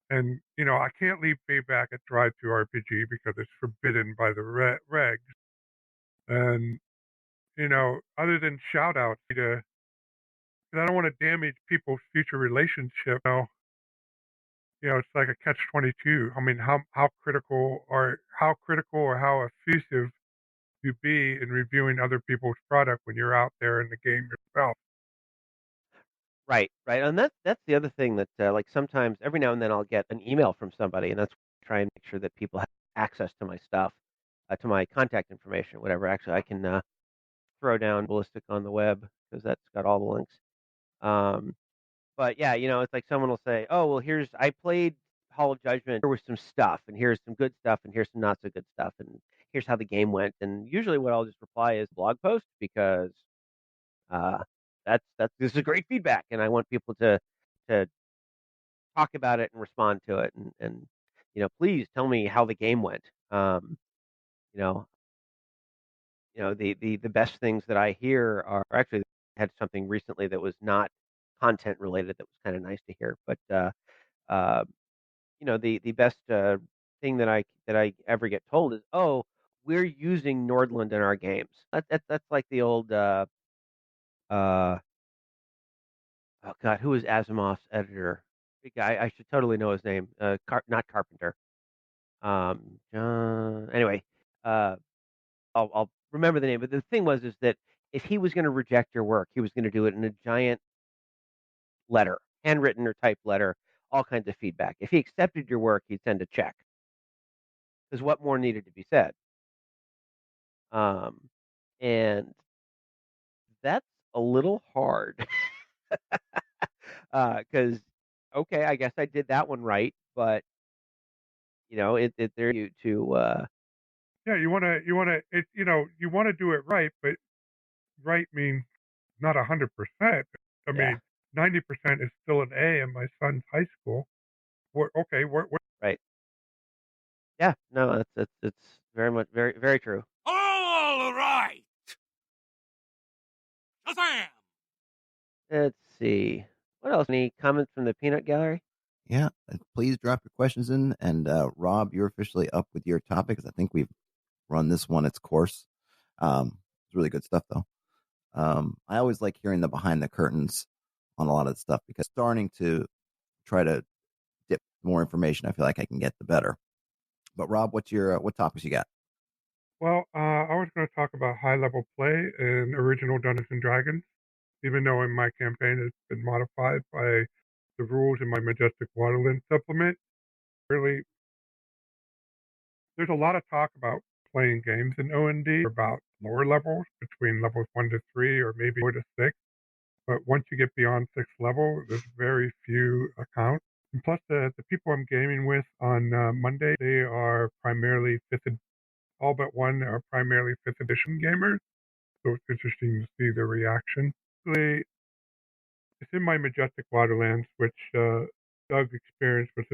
And I can't leave feedback at Drive-to-RPG because it's forbidden by the regs. And other than shout outs, because I don't want to damage people's future relationship. It's like a catch-22. I mean, how critical or how effusive you be in reviewing other people's product when you're out there in the game yourself. Right, right, and that's the other thing that like sometimes every now and then I'll get an email from somebody, and that's why I try and make sure that people have access to my stuff, to my contact information, whatever. Actually, I can throw down Ballistic on the web because that's got all the links. Um, but yeah, it's like someone will say, "Oh, well, I played Hall of Judgment. Here was some stuff, and here's some good stuff, and here's some not so good stuff, and here's how the game went." And usually, what I'll just reply is blog post because uh, that's this is great feedback, and I want people to talk about it and respond to it, and please tell me how the game went. You know, the best things that I hear are actually I had something recently that was not content related that was kind of nice to hear, but uh, the best thing that I ever get told is, oh, we're using Nordland in our games. That's like the old uh, oh god, who is Asimov's editor? Big guy. I should totally know his name. Not Carpenter. John. Anyway, uh, I'll remember the name. But the thing is that if he was going to reject your work, he was going to do it in a giant letter, handwritten or typed letter, all kinds of feedback. If he accepted your work, he'd send a check. Because what more needed to be said? Um, and that's a little hard. Because okay, I guess I did that one right, but there you to Yeah, you want to do it right, but right means not 100%. I yeah, mean, 90% is still an A in my son's high school. Okay, what right. Yeah, no, it's very much very very true. All right. Shazam! Let's see. What else? Any comments from the peanut gallery? Yeah, please drop your questions in. And Rob, you're officially up with your topic because I think we've run this one its course. It's really good stuff, though. I always like hearing the behind the curtains on a lot of the stuff because starting to try to dip more information, I feel like I can get the better. But Rob, what topics you got? Well, I was going to talk about high-level play in original Dungeons and Dragons, even though in my campaign it's been modified by the rules in my Majestic Waterland supplement. Really, there's a lot of talk about playing games in O&D about lower levels between levels 1 to 3 or maybe 4 to 6. But once you get beyond 6th level, there's very few accounts. And plus, the people I'm gaming with on Monday, they are primarily all but one are primarily 5th edition gamers. So it's interesting to see their reaction. It's in my Majestic Waterlands, which Doug experienced with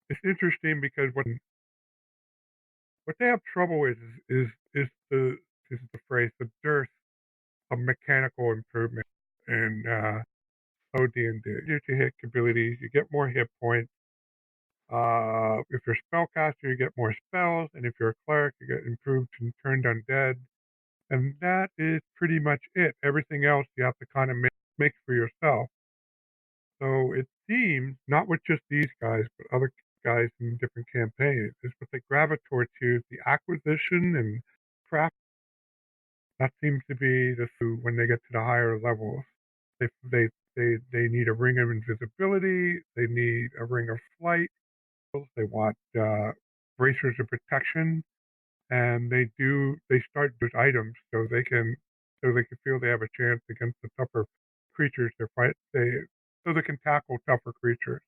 it's interesting because what they have trouble with is to uses the phrase the dearth of mechanical improvement in OD&D. You hit abilities, you get more hit points. If you're a spellcaster, you get more spells, and if you're a cleric, you get improved and turned undead. And that is pretty much it. Everything else you have to kind of make for yourself. So it seems, not with just these guys, but other guys in different campaigns, is what they gravitate to, the acquisition and craft. That seems to be the when they get to the higher levels. They need a ring of invisibility. They need a ring of flight. They want bracers of protection, and they start those items so they can feel they have a chance against the tougher creatures they fight. So they can tackle tougher creatures.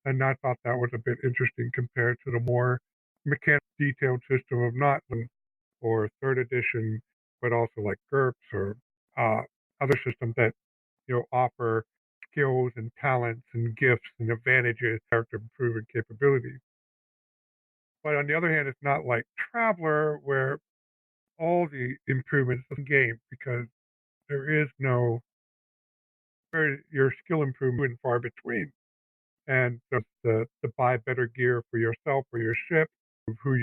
And I thought that was a bit interesting compared to the more mechanical detailed system of not or third edition, but also like GURPS or other systems that offer skills and talents and gifts and advantages, character improving capabilities. But on the other hand, it's not like Traveler where all the improvements in the game, because there is no your skill improvement far between. And so to buy better gear for yourself or your ship, who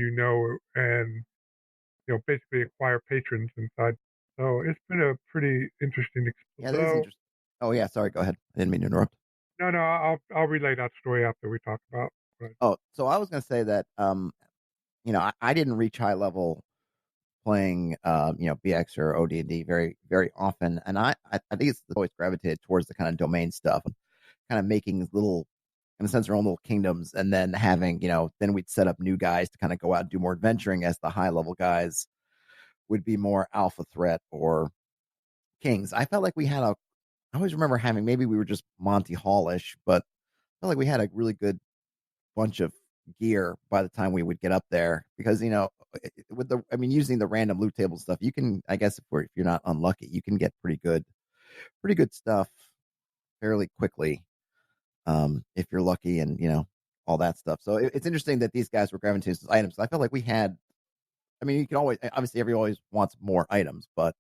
and basically acquire patrons inside. So it's been a pretty interesting experience. Yeah, that is interesting. Oh yeah, sorry, go ahead. I didn't mean to interrupt. No, I'll relay that story after we talk about. Oh, so I was going to say that I didn't reach high level playing BX or OD&D very very often, and I think it's always gravitated towards the kind of domain stuff, kind of making little, in a sense, their own little kingdoms, and then having then we'd set up new guys to kind of go out and do more adventuring, as the high level guys would be more alpha threat or kings. I felt like we had I always remember having, maybe we were just Monty Hallish, but I felt like we had a really good bunch of gear by the time we would get up there, because with using the random loot table stuff, you can, I guess, if you're not unlucky, you can get pretty good stuff fairly quickly, if you're lucky, and all that stuff. So it's interesting that these guys were gravitating to items. I felt like we had, you can always, obviously everybody always wants more items, but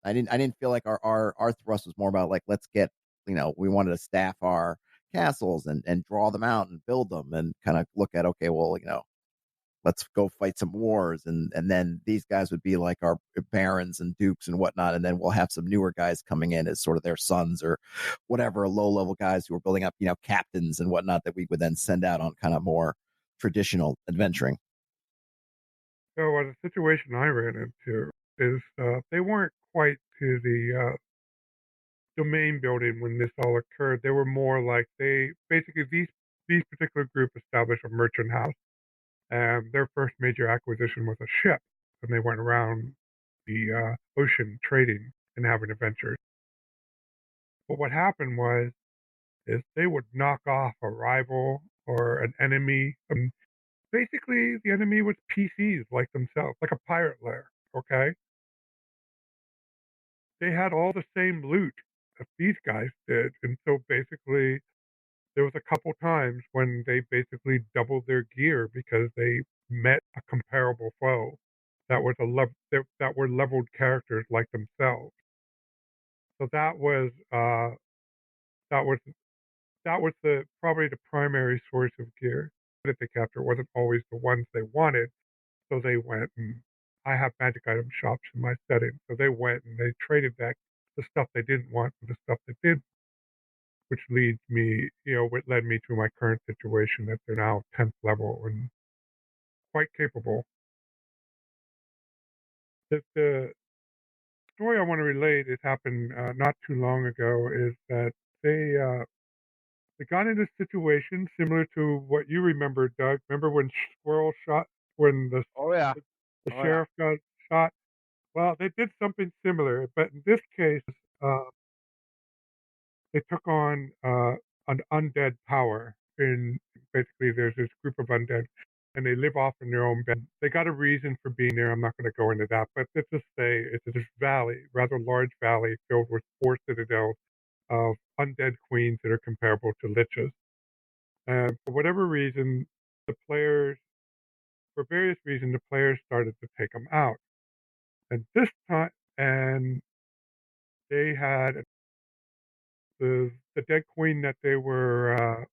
I didn't feel like our thrust was more about like, let's get, we wanted to staff our castles and draw them out and build them and kind of look at, okay, well, let's go fight some wars, and then these guys would be like our barons and dukes and whatnot, and then we'll have some newer guys coming in as sort of their sons or whatever, low level guys who are building up captains and whatnot, that we would then send out on kind of more traditional adventuring. So the situation I ran into is they weren't quite to the domain building when this all occurred. They were more like these particular group established a merchant house, and their first major acquisition was a ship, and they went around the ocean trading and having adventures. But what happened is they would knock off a rival or an enemy. Basically, the enemy was PCs like themselves, like a pirate lair. Okay, they had all the same loot that these guys did, and so basically there was a couple times when they basically doubled their gear because they met a comparable foe that was that were leveled characters like themselves. So that was the probably the primary source of gear that they captured. It wasn't always the ones they wanted, so they went, and I have magic item shops in my setting, so they went and they traded back the stuff they didn't want for the stuff they did, which leads me, what led me to my current situation, that they're now 10th level and quite capable. The story I want to relate, it happened not too long ago, is that they got in a situation similar to what you remember, Doug. Remember when the sheriff got shot? Well, they did something similar, but in this case, uh, they took on an undead power. And basically, there's this group of undead, and they live off in their own bed. They got a reason for being there. I'm not going to go into that, but let's just say it's this valley, rather large valley, filled with 4 citadels of undead queens that are comparable to liches. And for whatever reason, for various reasons, the players started to take them out. And this time, and they had the dead queen that they were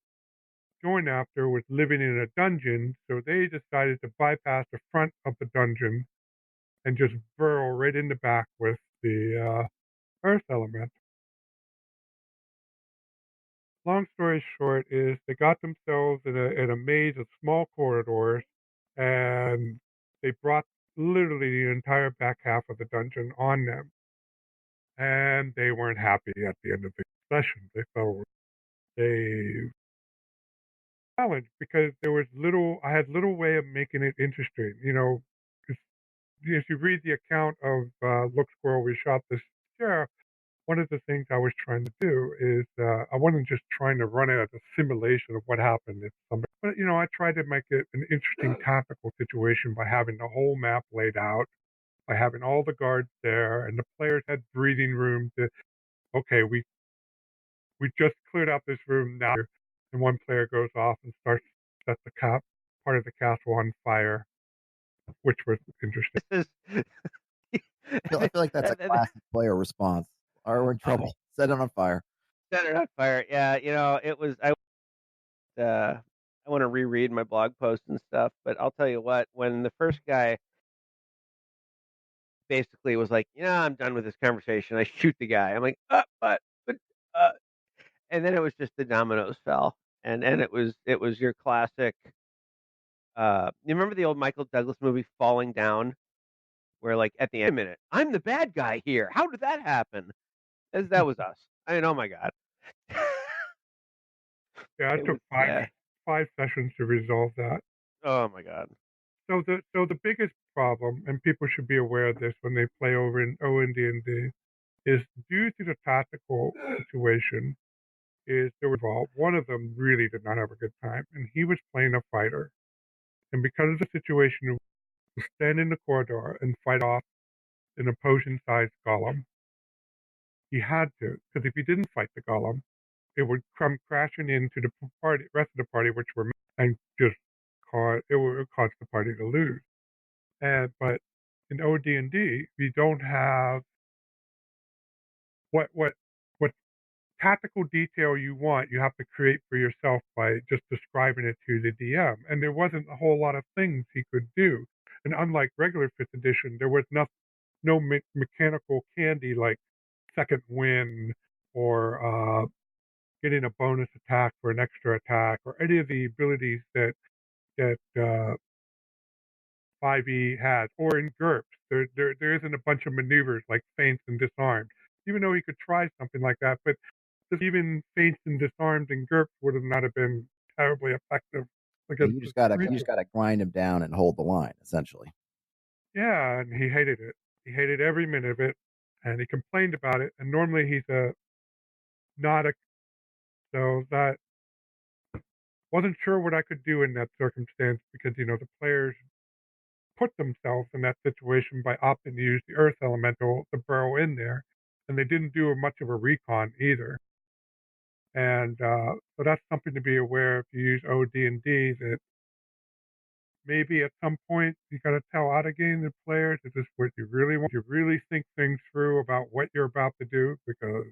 going after was living in a dungeon, so they decided to bypass the front of the dungeon and just burrow right in the back with the earth element. Long story short is they got themselves in a maze of small corridors, and they brought literally the entire back half of the dungeon on them. And they weren't happy at the end of the session. They felt they challenged because there was I had little way of making it interesting. You know, if you read the account of Look Squirrel, we shot this sheriff, one of the things I was trying to do is I wasn't just trying to run it as a simulation of what happened if somebody, but you know, I tried to make it an interesting tactical situation by having the whole map laid out, by having all the guards there, and the players had breathing room to, okay, we just cleared out this room now, and one player goes off and starts set the part of the castle on fire, which was interesting. This is I feel like that's a classic player response. All right, we're in trouble. Set it on fire. Set it on fire. Yeah, you know, it was. I want to reread my blog post and stuff, but I'll tell you what. When the first guy basically was like, "Yeah, I'm done with this conversation," I shoot the guy. I'm like, but, uh," and then it was just the dominoes fell, and it was your classic. You remember the old Michael Douglas movie Falling Down, where like at the end, minute, I'm the bad guy here. How did that happen? That was us. I mean, oh my god. Yeah, it took five sessions to resolve that. Oh my god. So the biggest problem, and people should be aware of this when they play over in OND&D, is due to the tactical situation. Is there was one of them really did not have a good time, and he was playing a fighter, and because of the situation, to stand in the corridor and fight off an opposing-sized golem, he had to, because if he didn't fight the golem, it would come crashing into the rest of the party, which were, and just would cause the party to lose. But in OD&D, we don't have what tactical detail you want. You have to create for yourself by just describing it to the DM. And there wasn't a whole lot of things he could do. And unlike regular 5th edition, there was no mechanical candy like second wind or getting a bonus attack for an extra attack or any of the abilities that 5e has, or in GURPS. There isn't a bunch of maneuvers like feints and disarmed, even though he could try something like that. But even feints and disarmed in GURPS would not have been terribly effective. You just gotta grind him down and hold the line, essentially. Yeah, and he hated it. He hated every minute of it, and he complained about it. And normally he's so that wasn't sure what I could do in that circumstance because the players put themselves in that situation by opting to use the earth elemental to burrow in there, and they didn't do much of a recon either. And so that's something to be aware if you use OD&D, that maybe at some point you got to tell out again the players, is this what you really want? You really think things through about what you're about to do? Because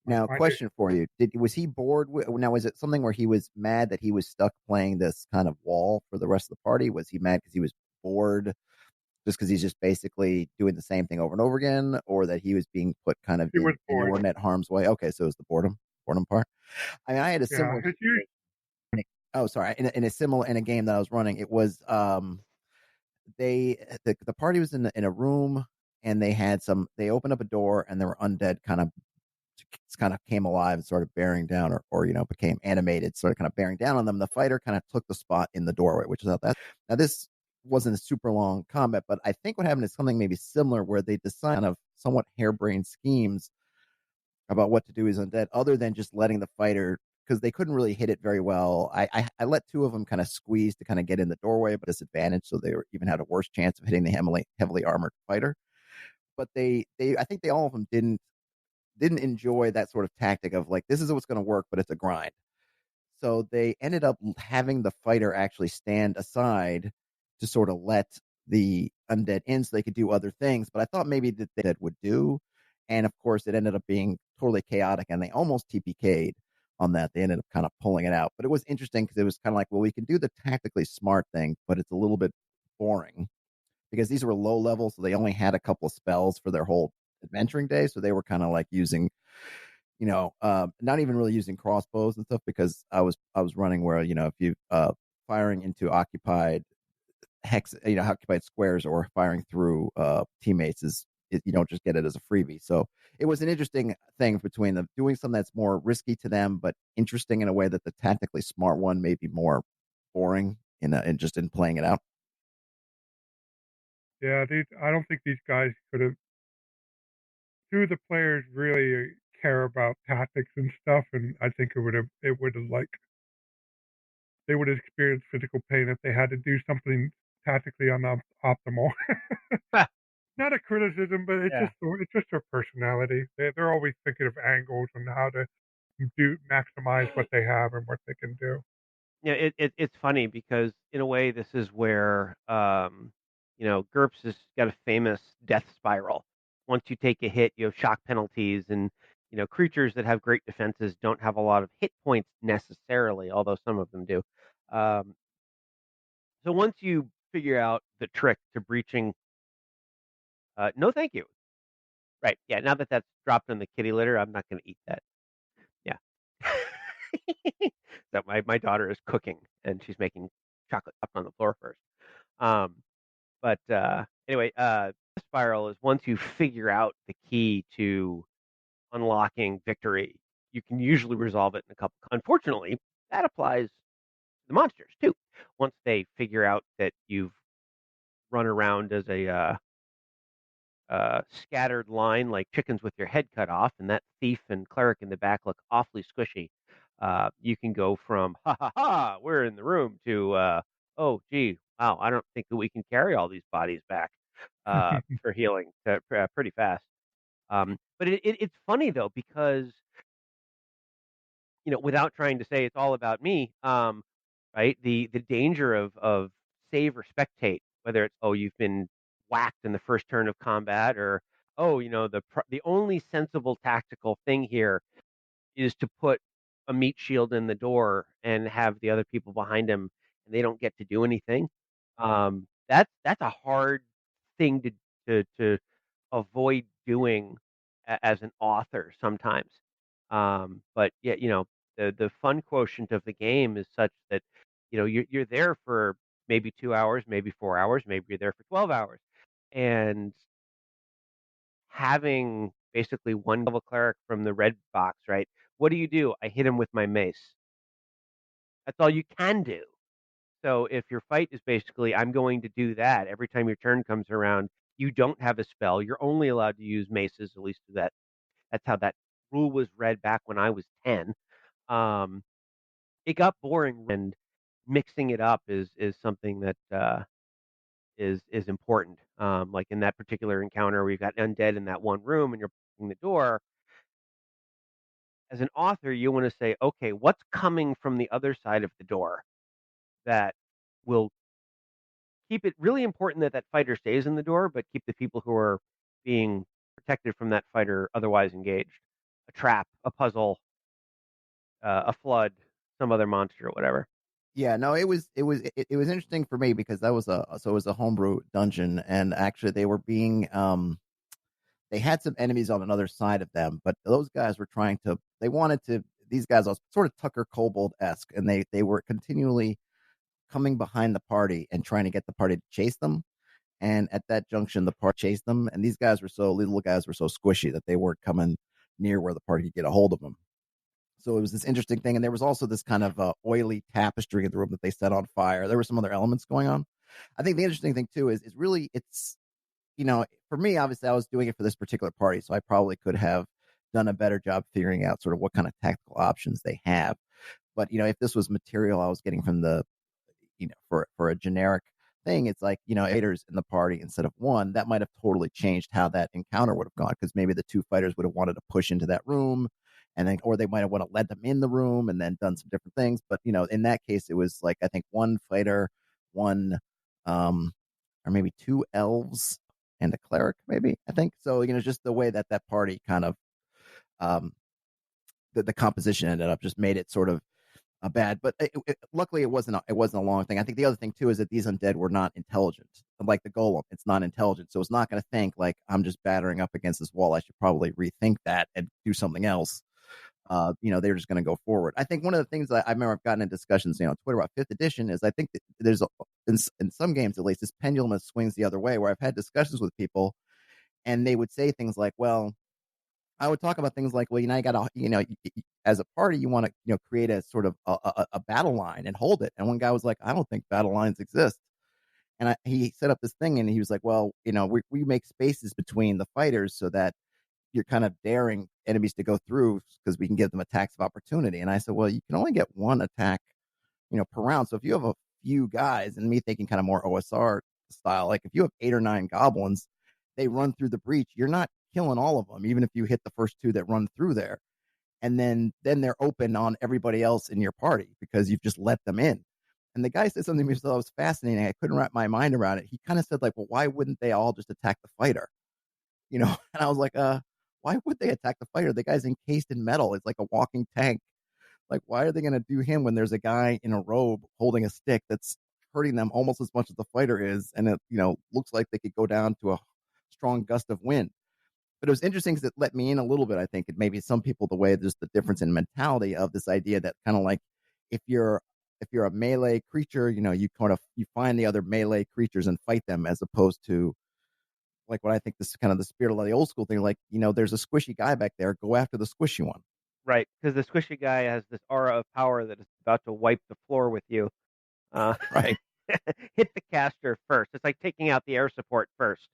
now, question for you: was he bored? Now, was it something where he was mad that he was stuck playing this kind of wall for the rest of the party? Was he mad because he was bored, just because he's just basically doing the same thing over and over again, or that he was being put kind of in inordinate harm's way? Okay, so it was the boredom part. I mean, I had a similar. Oh, sorry. In a game that I was running, it was the party was in a room, and they opened up a door, and there were undead kind of came alive and started bearing down, or became animated, sort of kind of bearing down on them. The fighter kind of took the spot in the doorway, which is not that. Now, this wasn't a super long combat, but I think what happened is something maybe similar, where they decide kind of somewhat harebrained schemes about what to do as undead, other than just letting the fighter, because they couldn't really hit it very well. I let two of them kind of squeeze to kind of get in the doorway, but disadvantage, so they even had a worse chance of hitting the heavily armored fighter. But I think all of them didn't enjoy that sort of tactic of like, this is what's going to work, but it's a grind. So they ended up having the fighter actually stand aside to sort of let the undead in so they could do other things. But I thought maybe that would do. And of course, it ended up being totally chaotic, and they almost TPK'd on that. They ended up kind of pulling it out. But it was interesting because it was kind of like, well, we can do the tactically smart thing, but it's a little bit boring because these were low level, so they only had a couple of spells for their whole adventuring day. So they were kind of like using, not even really using crossbows and stuff, because I was running where, if you firing into occupied occupied squares or firing through teammates you don't just get it as a freebie. So it was an interesting thing between them doing something that's more risky to them but interesting in a way that the tactically smart one may be more boring in just in playing it out. Yeah, I don't think these guys could have. Two of the players really care about tactics and stuff, and I think it would have like they would have experienced physical pain if they had to do something tactically optimal. Not a criticism, but it's Yeah. just their personality. They're always thinking of angles and how to maximize what they have and what they can do. Yeah, it's funny because in a way this is where GURPS has got a famous death spiral. Once you take a hit, you have shock penalties, and creatures that have great defenses don't have a lot of hit points necessarily, although some of them do. Um, so once you figure out the trick to breaching, no, thank you. Right? Yeah. Now that that's dropped in the kitty litter, I'm not going to eat that. Yeah. So my daughter is cooking and she's making chocolate up on the floor first. But anyway, spiral is once you figure out the key to unlocking victory, you can usually resolve it in a couple. Unfortunately, that applies to the monsters too. Once they figure out that you've run around as a scattered line like chickens with your head cut off, and that thief and cleric in the back look awfully squishy. You can go from ha ha ha, we're in the room to oh gee, wow, I don't think that we can carry all these bodies back for healing pretty fast. But it's funny though because without trying to say it's all about me, right? The danger of save or spectate, whether it's you've been whacked in the first turn of combat, or the only sensible tactical thing here is to put a meat shield in the door and have the other people behind him, and they don't get to do anything. That's a hard thing to avoid doing as an author sometimes. But yeah, the fun quotient of the game is such that you're there for maybe 2 hours, maybe 4 hours, maybe you're there for 12 hours, and having basically one level cleric from the red box, right? What do? I hit him with my mace. That's all you can do. So if your fight is basically, I'm going to do that every time your turn comes around, you don't have a spell. You're only allowed to use maces, at least that's how that rule was read back when I was 10. It got boring, and mixing it up is something that is important. Like in that particular encounter where you've got undead in that one room and you're blocking the door. As an author, you want to say, okay, what's coming from the other side of the door that will keep it really important that that fighter stays in the door, but keep the people who are being protected from that fighter otherwise engaged. A trap, a puzzle, a flood, some other monster or whatever. Yeah, no, it was interesting for me because it was a homebrew dungeon, and actually they were being they had some enemies on another side of them, but those guys were these guys are sort of Tucker Kobold-esque, and they were continually coming behind the party and trying to get the party to chase them. And at that junction, the party chased them, and these little guys were so squishy that they weren't coming near where the party could get a hold of them. So it was this interesting thing, and there was also this kind of oily tapestry in the room that they set on fire. There were some other elements going on. I think the interesting thing too is really it's for me, obviously I was doing it for this particular party, so I probably could have done a better job figuring out sort of what kind of tactical options they have. But if this was material I was getting from the for a generic thing, it's like haters in the party instead of one, that might have totally changed how that encounter would have gone, because maybe the two fighters would have wanted to push into that room, and then or they might have want to let them in the room and then done some different things. But in that case it was like, I think one fighter, one or maybe 2 elves and a cleric, maybe, I think. So, just the way that party kind of, um, the composition ended up just made it sort of a bad, but luckily it wasn't a long thing. I think the other thing too is that these undead were not intelligent, like the golem. It's not intelligent, so it's not going to think like, I'm just battering up against this wall, I should probably rethink that and do something else. They're just going to go forward. I think one of the things that I remember I've gotten in discussions, on Twitter about 5th edition is I think that there's in some games at least this pendulum that swings the other way, where I've had discussions with people and they would say things like, well, I would talk about things like, well, you got to, as a party, you want to, create a sort of a battle line and hold it. And one guy was like, I don't think battle lines exist. And he set up this thing and he was like, well, we make spaces between the fighters so that you're kind of daring enemies to go through because we can give them attacks of opportunity. And I said, well, you can only get one attack, per round. So if you have a few guys, and me thinking kind of more OSR style, like if you have 8 or 9 goblins, they run through the breach, you're not killing all of them, even if you hit the first 2 that run through there. And then they're open on everybody else in your party because you've just let them in. And the guy said something to me that was fascinating. I couldn't wrap my mind around it. He kind of said like, well, why wouldn't they all just attack the fighter? And I was like, why would they attack the fighter? The guy's encased in metal. It's like a walking tank. Like, why are they going to do him when there's a guy in a robe holding a stick that's hurting them almost as much as the fighter is? And it, looks like they could go down to a strong gust of wind. But it was interesting because it let me in a little bit. I think it maybe some people, the way there's the difference in mentality of this idea that kind of like, if you're a melee creature, you find the other melee creatures and fight them, as opposed to like what I think this is kind of the spirit of the old school thing. Like, there's a squishy guy back there, go after the squishy one. Right, because the squishy guy has this aura of power that is about to wipe the floor with you. Right. Hit the caster first. It's like taking out the air support first.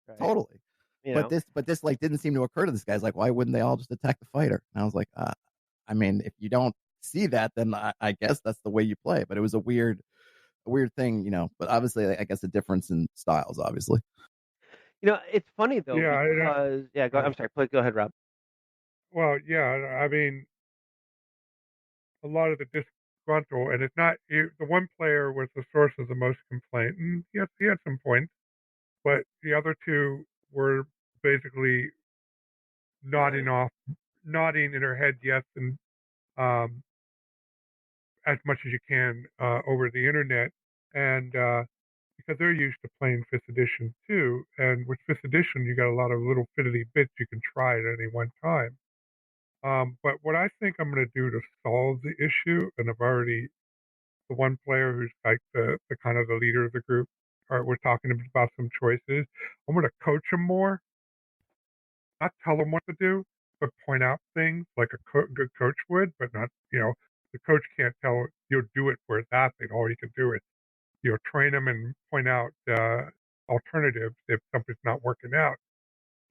Right? Totally. But this like didn't seem to occur to this guy's like, why wouldn't they all just attack the fighter? And I was like, I mean, if you don't see that, then I guess that's the way you play. But it was a weird thing, but obviously I guess a difference in styles, obviously. It's funny though, Yeah, because I'm sorry, please go ahead, Rob. well, yeah, I mean, a lot of the disgruntled, and it's not the one player was the source of the most complaint, and he had some points, but the other 2 were basically nodding in her head yes, and um, as much as you can over the internet, and because they're used to playing 5th edition too, and with 5th edition you got a lot of little fiddly bits you can try at any one time. But what I think I'm going to do to solve the issue, and I've already, the one player who's like the kind of the leader of the group, we're talking about some choices. I'm going to coach him more, not tell him what to do, but point out things like a good coach would, but not, the coach can't tell you'll do it for that thing. All you can do is, train them and point out alternatives if something's not working out.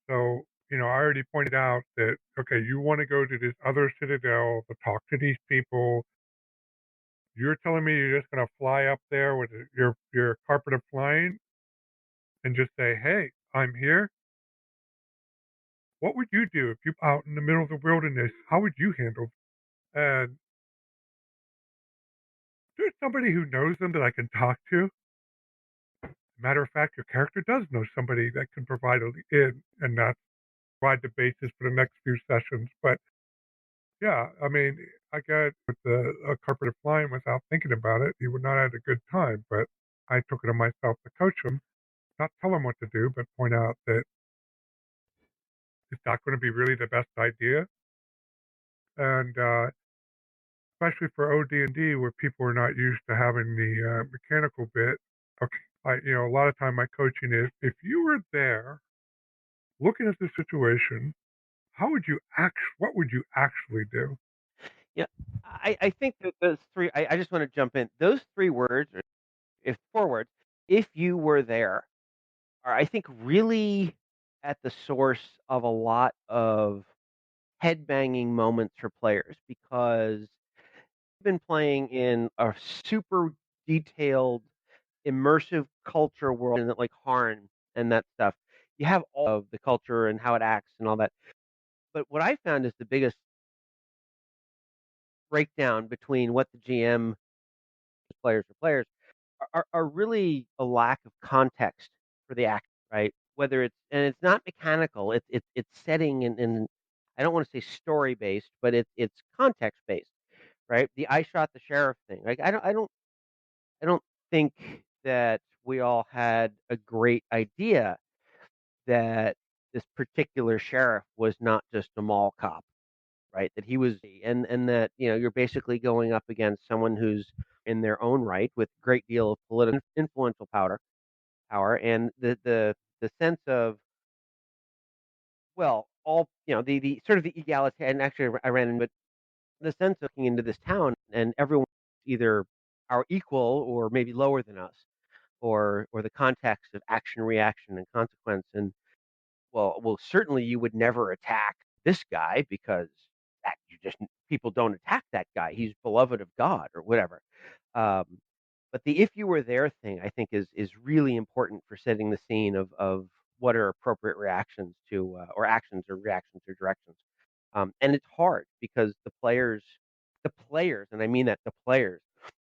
So, I already pointed out that, okay, you want to go to this other citadel to talk to these people. You're telling me you're just going to fly up there with your carpet of flying and just say, hey, I'm here? What would you do if you're out in the middle of the wilderness? How would you handle it? And there's somebody who knows them that I can talk to. Matter of fact, your character does know somebody that can provide and not provide the basis for the next few sessions. But yeah, I mean, I got with the carpet of flying without thinking about it. He would not have had a good time, but I took it on myself to coach him, not tell him what to do, but point out that it's not going to be really the best idea. And especially for OD&D, where people are not used to having the mechanical bit. Okay, a lot of time my coaching is, if you were there looking at the situation, what would you actually do? Yeah, I think that those 3. I just want to jump in. Those 3 words, or if 4 words, if you were there, are I think really at the source of a lot of headbanging moments for players, because I've been playing in a super detailed, immersive culture world, and like Harn and that stuff. You have all of the culture and how it acts and all that. But what I found is the biggest breakdown between what the GM players are players are really a lack of context for the act, right? Whether it's not mechanical, it's setting and I don't want to say story based, but it's context based, right? The I shot the sheriff thing. Like I don't think that we all had a great idea that this particular sheriff was not just a mall cop, right? That he was, and that you're basically going up against someone who's in their own right with a great deal of political influential power, and the sense of, well, all the sort of the egalitarian. And actually, I ran into the sense of looking into this town, and everyone either our equal or maybe lower than us, or the context of action, reaction, and consequence. And well, certainly you would never attack this guy because that you just people don't attack that guy. He's beloved of God or whatever. Um, but the if you were there thing, I think, is really important for setting the scene of what are appropriate reactions to or actions or reactions or directions. And it's hard because the players, and I mean that the players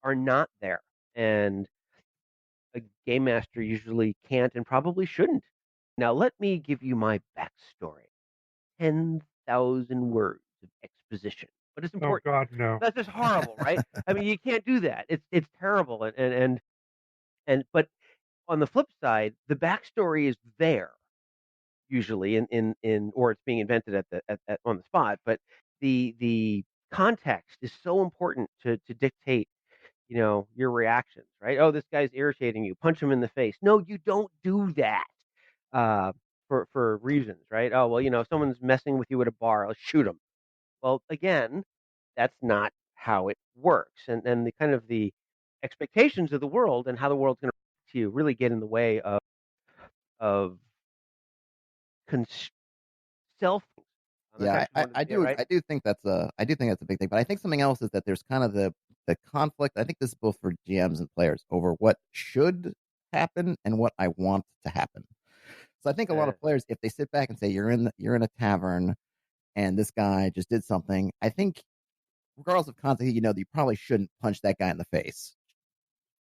are not there, and a game master usually can't and probably shouldn't. Now, let me give you my backstory. 10,000 words of exposition, but it's Oh important. God, no. That's just horrible, right? I mean, you can't do that. It's terrible, and but on the flip side, the backstory is there usually in or it's being invented at on the spot. But the context is so important to dictate your reactions, right? Oh, this guy's irritating you. Punch him in the face. No, you don't do that. Uh, for reasons, right? Oh, well, if someone's messing with you at a bar, I'll shoot them. Well, again, that's not how it works, and the kind of the expectations of the world and how the world's going to react to you really get in the way of cons- self. That's Yeah, actually one of I the, yeah, do right. I do think that's a big thing. But I think something else is that there's kind of the conflict. I think this is both for GMs and players over what should happen and what I want to happen. So I think a lot Uh, of players, if they sit back and say you're in a tavern and this guy just did something, I think regardless of context, you probably shouldn't punch that guy in the face,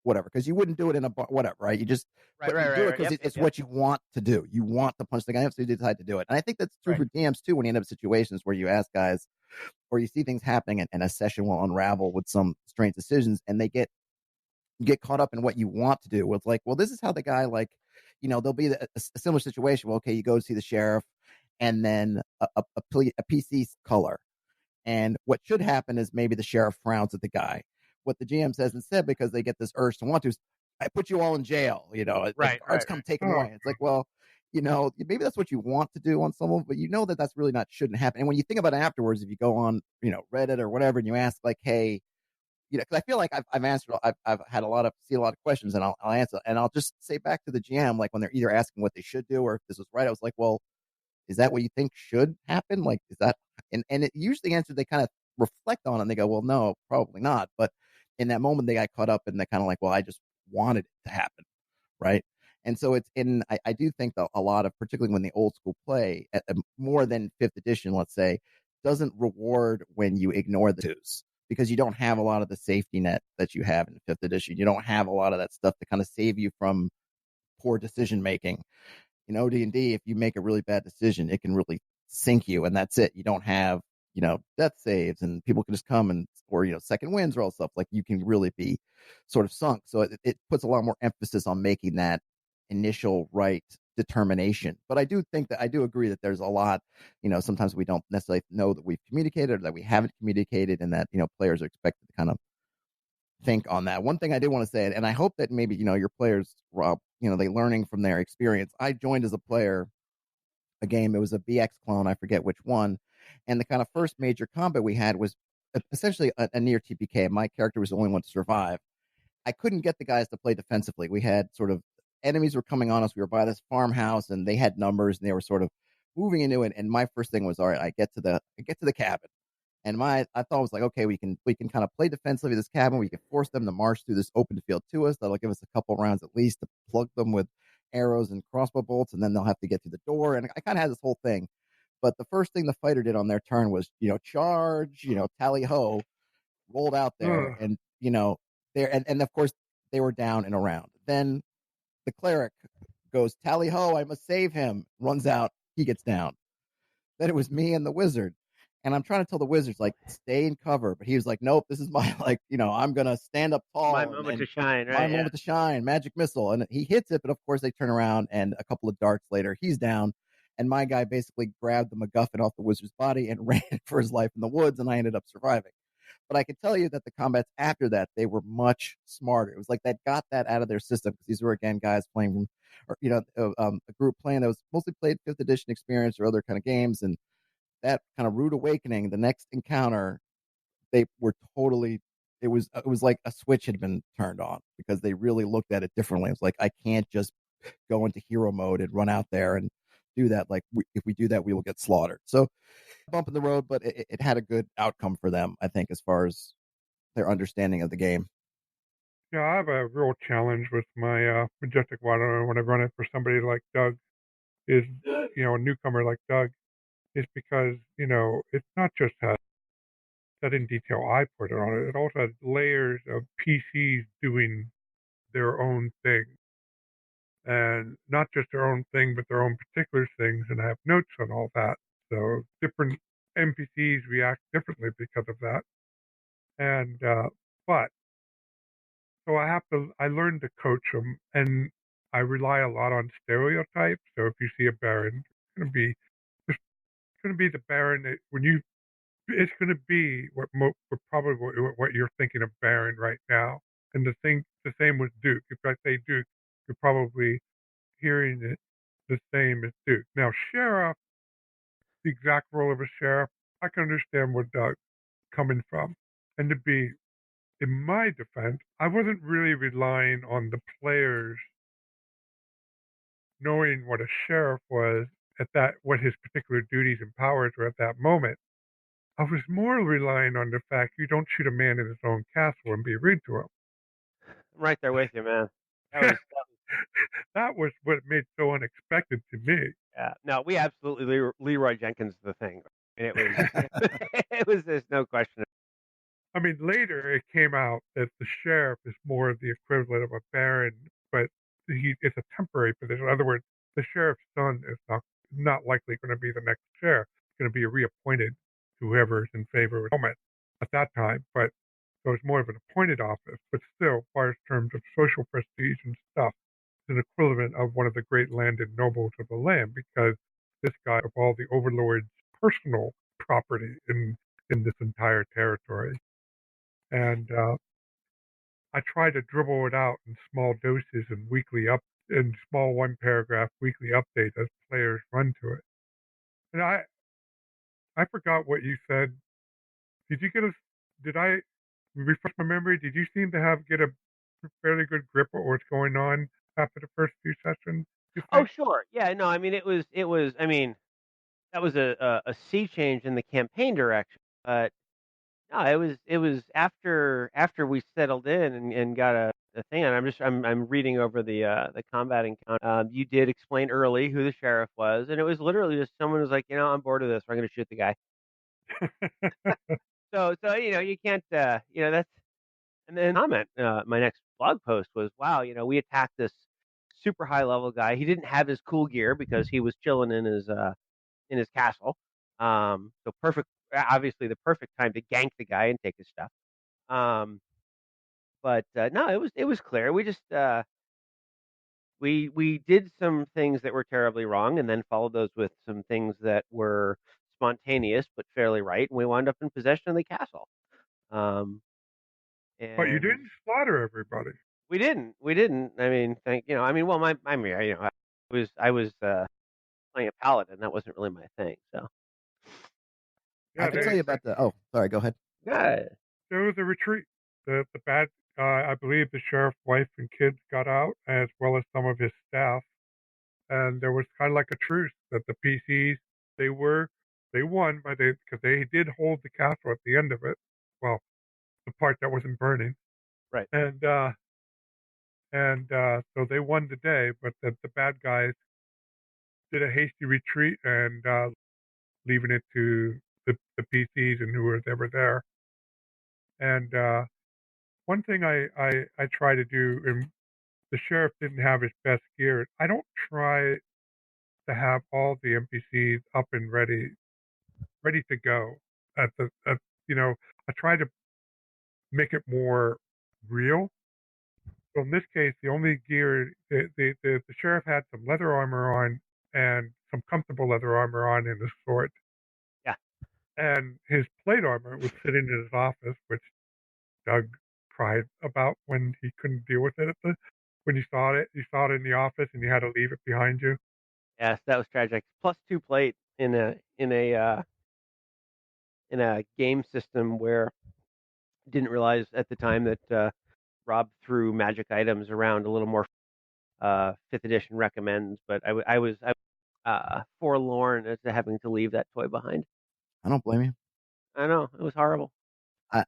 whatever, because you wouldn't do it in a bar, whatever, right? You just, right, but you right, do right, it right. because Yep, yep, it's yep. what you want to do. You want to punch the guy up, so you decide to do it. And I think that's true Right. for DMs too. When you end up in situations where you ask guys, or you see things happening, and a session will unravel with some strange decisions, and you get caught up in what you want to do. Well, it's like, well, this is how the guy, like, there'll be a similar situation. Well, okay, you go to see the sheriff, and then a PC color. And what should happen is maybe the sheriff frowns at the guy. What the GM says instead, because they get this urge to want to, is, I put you all in jail. Right, Guards right, come right. take them Oh, away. It's like, well, maybe that's what you want to do on someone, but that that's really not shouldn't happen. And when you think about it afterwards, if you go on, Reddit or whatever, and you ask like, hey, because I feel like I've answered, I've had see a lot of questions, and I'll answer, and I'll just say back to the GM, like when they're either asking what they should do or if this was right, I was like, well, is that what you think should happen? Like, is that, and it usually answer, they kind of reflect on it and they go, well, no, probably not. But in that moment, they got caught up and they're kind of like, well, I just wanted it to happen. Right. And so I do think that a lot of, particularly when the old school play at more than fifth edition, let's say, doesn't reward when you ignore the twos, because you don't have a lot of the safety net that you have in fifth edition. You don't have a lot of that stuff to kind of save you from poor decision making. In OD&D, if you make a really bad decision, it can really sink you, and that's it. You don't have, death saves, and people can just come or second wins or all stuff. Like, you can really be sort of sunk. So it puts a lot more emphasis on making that initial right determination. But I do think that I do agree that there's a lot, sometimes we don't necessarily know that we've communicated or that we haven't communicated, and that, players are expected to kind of think on that. One thing I did want to say, and I hope that maybe, your players, Rob, they learning from their experience. I joined as a player a game. It was a BX clone. I forget which one. And the kind of first major combat we had was essentially a near TPK. My character was the only one to survive. I couldn't get the guys to play defensively. We had sort of enemies were coming on us. We were by this farmhouse, and they had numbers, and they were sort of moving into it. And my first thing was, all right, I get to the cabin. And I thought was like, okay, we can kind of play defensively this cabin. We can force them to march through this open field to us. That'll give us a couple rounds at least to plug them with arrows and crossbow bolts, and then they'll have to get through the door. And I kind of had this whole thing. But the first thing the fighter did on their turn was, charge, tally ho, rolled out there, ugh. and there, and of course they were down in a round. Then the cleric goes, tally ho, I must save him, runs out, he gets down. Then it was me and the wizard. And I'm trying to tell the wizards, like, stay in cover. But he was like, nope, this is my, like, I'm going to stand up tall. My moment to shine, right? My moment to shine, magic missile. And he hits it, but of course they turn around, and a couple of darts later, he's down. And my guy basically grabbed the MacGuffin off the wizard's body and ran for his life in the woods, and I ended up surviving. But I can tell you that the combats after that, they were much smarter. It was like that got that out of their system, because these were, again, guys playing from, or, a group playing that was mostly played 5th edition experience or other kind of games. And that kind of rude awakening, the next encounter, they were totally, it was like a switch had been turned on, because they really looked at it differently. It was like, I can't just go into hero mode and run out there and do that. Like, if we do that, we will get slaughtered. So bump in the road, but it had a good outcome for them, I think, as far as their understanding of the game. Yeah, I have a real challenge with my Majestic Water when I run it for somebody like Doug, is, a newcomer like Doug, is because, it's not just that in detail I put it on it. It also has layers of PCs doing their own thing. And not just their own thing, but their own particular things, and I have notes on all that. So different NPCs react differently because of that. And, but, so I learned to coach them, and I rely a lot on stereotypes. So if you see a Baron, it's going to be the Baron that it's going to be probably what you're thinking of Baron right now. And the same with Duke. If I say Duke, you're probably hearing it the same as Duke. Now, Sheriff, the exact role of a Sheriff, I can understand where Doug's coming from. And to be, in my defense, I wasn't really relying on the players knowing what a Sheriff was what his particular duties and powers were at that moment. I was more relying on the fact you don't shoot a man in his own castle and be rude to him. I'm right there with you, man. That was what made it so unexpected to me. Yeah, no, we absolutely Leroy Jenkins the thing. And it was there's no question. I mean, later it came out that the sheriff is more of the equivalent of a baron, but it's a temporary position. In other words, the sheriff's son is not likely going to be the next sheriff. It's going to be reappointed to whoever is in favor of the moment at that time. But so it's more of an appointed office, but still, as far as terms of social prestige and stuff, it's an equivalent of one of the great landed nobles of the land, because this guy of all the overlord's personal property in this entire territory. And I try to dribble it out in small doses and in small one paragraph weekly updates as players run to it. And I forgot what you said. Did I refresh my memory? Did you seem to get a fairly good grip of what's going on after the first few sessions? Oh, sure. Yeah, no, I mean, I mean, that was a sea change in the campaign direction. But no, it was after we settled in and got a thing. And I'm reading over the combat encounter. You did explain early who the sheriff was, and it was literally just someone who's like, I'm bored of this. I'm going to shoot the guy. So you can't that's. And then comment my next blog post was, wow, we attacked this super high level guy. He didn't have his cool gear because he was chilling in his castle. So obviously the perfect time to gank the guy and take his stuff. But no, it was clear. We just we did some things that were terribly wrong, and then followed those with some things that were spontaneous but fairly right, and we wound up in possession of the castle. But you didn't slaughter everybody. We didn't. I mean, well, I was playing a paladin. That wasn't really my thing. So I can tell you about the. Oh, sorry. Go ahead. yeah, there was a retreat. The bad guy, I believe, the sheriff's wife and kids got out, as well as some of his staff, and there was kind of like a truce that the PCs they won, because they did hold the castle at the end of it. Well, the part that wasn't burning, right. And so they won the day, but the bad guys did a hasty retreat and leaving it to the PCs and who was ever there. And one thing I try to do, and the sheriff didn't have his best gear. I don't try to have all the NPCs up and ready to go you know, I try to make it more real. So in this case, the only gear the sheriff had some leather armor on and some comfortable leather armor on and a sword. Yeah. And his plate armor was sitting in his office, which Doug cried about when he couldn't deal with it when you saw it. You saw it in the office and you had to leave it behind you. Yes, that was tragic. +2 plate in a game system where didn't realize at the time that Rob threw magic items around a little more. 5th edition recommends, but I was forlorn as to having to leave that toy behind. I don't blame you. I know, it was horrible. I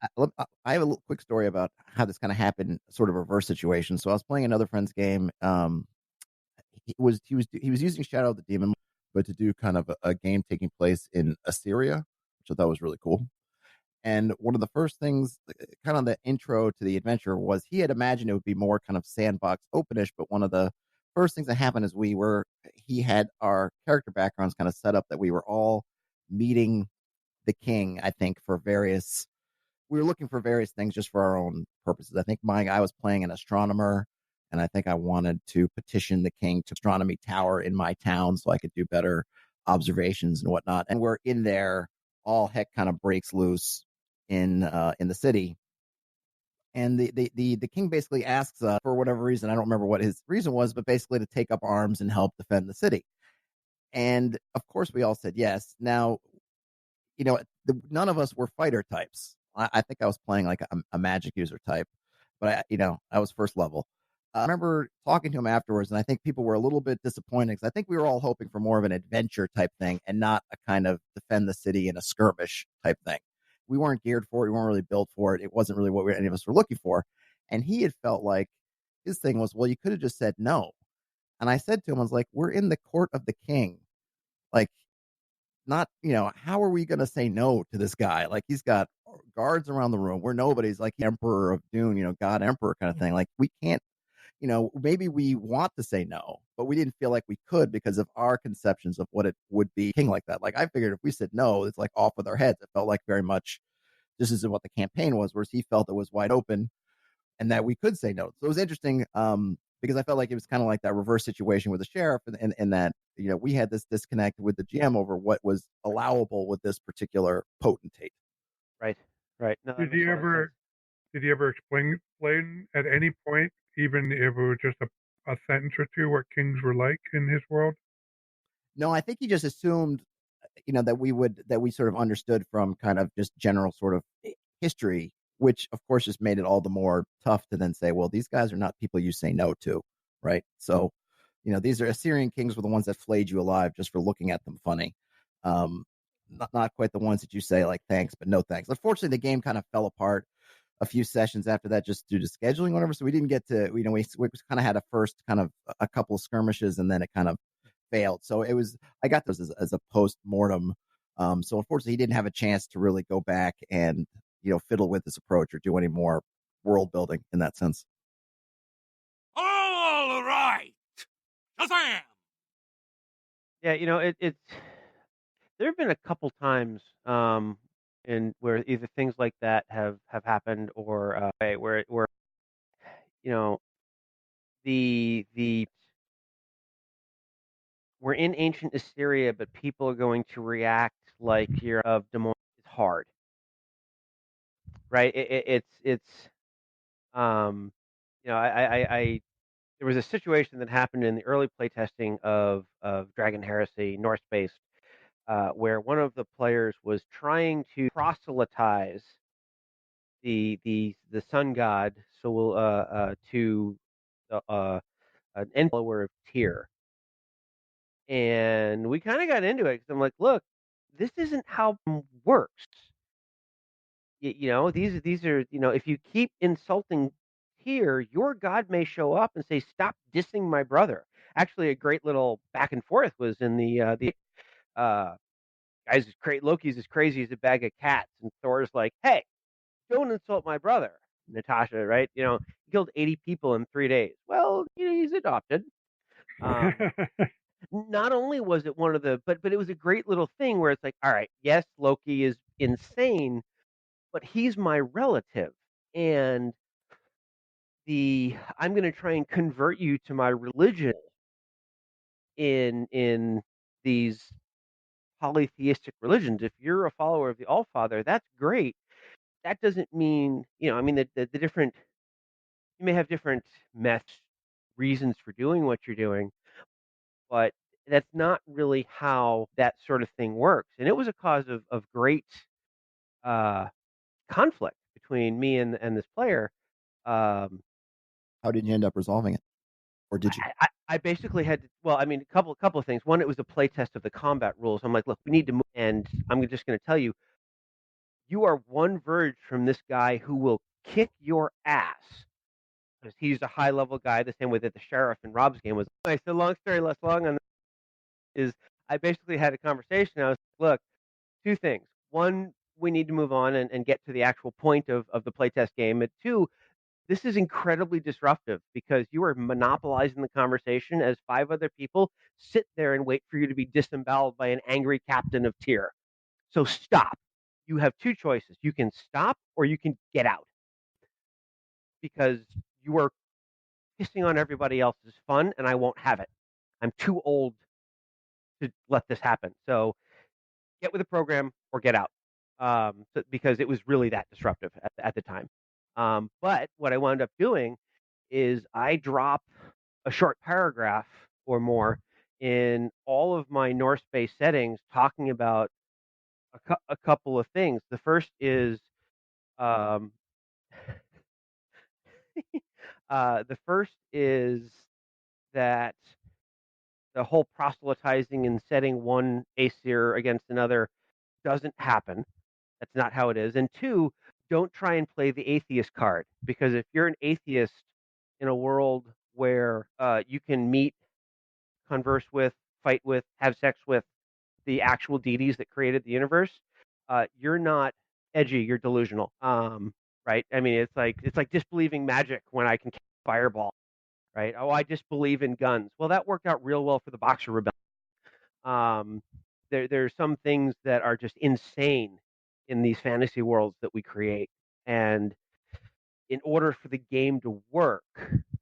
have a little quick story about how this kind of happened, sort of reverse situation. So I was playing another friend's game. He was using Shadow of the Demon, but to do kind of a game taking place in Assyria, which I thought was really cool. And one of the first things, kind of the intro to the adventure, was he had imagined it would be more kind of sandbox openish. But one of the first things that happened is he had our character backgrounds kind of set up that we were all meeting the king, I think, we were looking for various things just for our own purposes. I think I was playing an astronomer, and I think I wanted to petition the king to astronomy tower in my town so I could do better observations and whatnot. And we're in there, all heck kind of breaks loose in the city. And the king basically asks for whatever reason, I don't remember what his reason was, but basically to take up arms and help defend the city. And of course, we all said yes. Now, none of us were fighter types. I think I was playing like a magic user type, but I was first level. I remember talking to him afterwards, and I think people were a little bit disappointed because I think we were all hoping for more of an adventure type thing and not a kind of defend the city in a skirmish type thing. We weren't geared for it. We weren't really built for it. It wasn't really what any of us were looking for. And he had felt like his thing was, well, you could have just said no. And I said to him, I was like, we're in the court of the king. Like, not, how are we going to say no to this guy? Like, he's got guards around the room. We're nobody's like Emperor of Dune, God Emperor kind of thing. Like, we can't, maybe we want to say no, but we didn't feel like we could because of our conceptions of what it would be king like that. Like, I figured if we said no, it's like off with our heads. It felt like very much this isn't what the campaign was, whereas he felt it was wide open and that we could say no. So it was interesting because I felt like it was kind of like that reverse situation with the sheriff and that, we had this disconnect with the GM over what was allowable with this particular potentate. Right. No, Did he ever explain at any point, even if it was just a sentence or two, what kings were like in his world? No, I think he just assumed, that we sort of understood from kind of just general sort of history, which of course just made it all the more tough to then say, well, these guys are not people you say no to, right? So, these are Assyrian kings were the ones that flayed you alive just for looking at them funny. Not quite the ones that you say like thanks, but no thanks. Unfortunately, the game kind of fell apart a few sessions after that just due to scheduling, or whatever. So we didn't get to, we kind of had a couple of skirmishes, and then it kind of failed. So I got those as a post mortem. So unfortunately, he didn't have a chance to really go back and fiddle with this approach or do any more world building in that sense. All right. Shazam! Yeah, it's there have been a couple times in where either things like that have happened or where the we're in ancient Assyria, but people are going to react like you're of Des Moines. It's hard, right? It's I there was a situation that happened in the early playtesting of Dragon Heresy Norse based, where one of the players was trying to proselytize the sun god, so to an follower of Tyr. And we kind of got into it because I'm like, look, this isn't how it works. These are, if you keep insulting Tyr, your god may show up and say, stop dissing my brother. Actually, a great little back and forth was in the Loki's as crazy as a bag of cats, and Thor's like, hey, don't insult my brother. Natasha, right? You know, he killed 80 people in 3 days. Well, you know, he's adopted. Not only was it one of the, but it was a great little thing where it's like, all right, yes, Loki is insane, but he's my relative, and I'm going to try and convert you to my religion in these polytheistic religions. If you're a follower of the All Father, that's great. That doesn't mean, you know, I mean, the different, you may have different reasons for doing what you're doing, but that's not really how that sort of thing works. And it was a cause of great uh, conflict between me and this player. Um, How did you end up resolving it, or did you? I basically had to, well, I mean, a couple of things. One, it was a play test of the combat rules. I'm like, look, we need to move, and I'm just going to tell you, you are one verge from this guy who will kick your ass. Because he's a high level guy, the same way that the sheriff in Rob's game was. I said, long story less long on this is I basically had a conversation. I was like, look, two things. One, we need to move on and get to the actual point of the playtest game. And two, this is incredibly disruptive because you are monopolizing the conversation as 5 other people sit there and wait for you to be disemboweled by an angry captain of tier. So stop. You have 2 choices. You can stop or you can get out because you are pissing on everybody else's fun and I won't have it. I'm too old to let this happen. So get with the program or get out. Because it was really that disruptive at the time. But what I wound up doing is I drop a short paragraph or more in all of my North-based settings talking about a couple of things. The first is um, that the whole proselytizing and setting one Aesir against another doesn't happen. That's not how it is. And 2, don't try and play the atheist card because if you're an atheist in a world where you can meet, converse with, fight with, have sex with the actual deities that created the universe, you're not edgy. You're delusional. Right? I mean, it's like disbelieving magic when I can cast fireball. Right? Oh, I disbelieve in guns. Well, that worked out real well for the Boxer Rebellion. There's some things that are just insane in these fantasy worlds that we create, and in order for the game to work,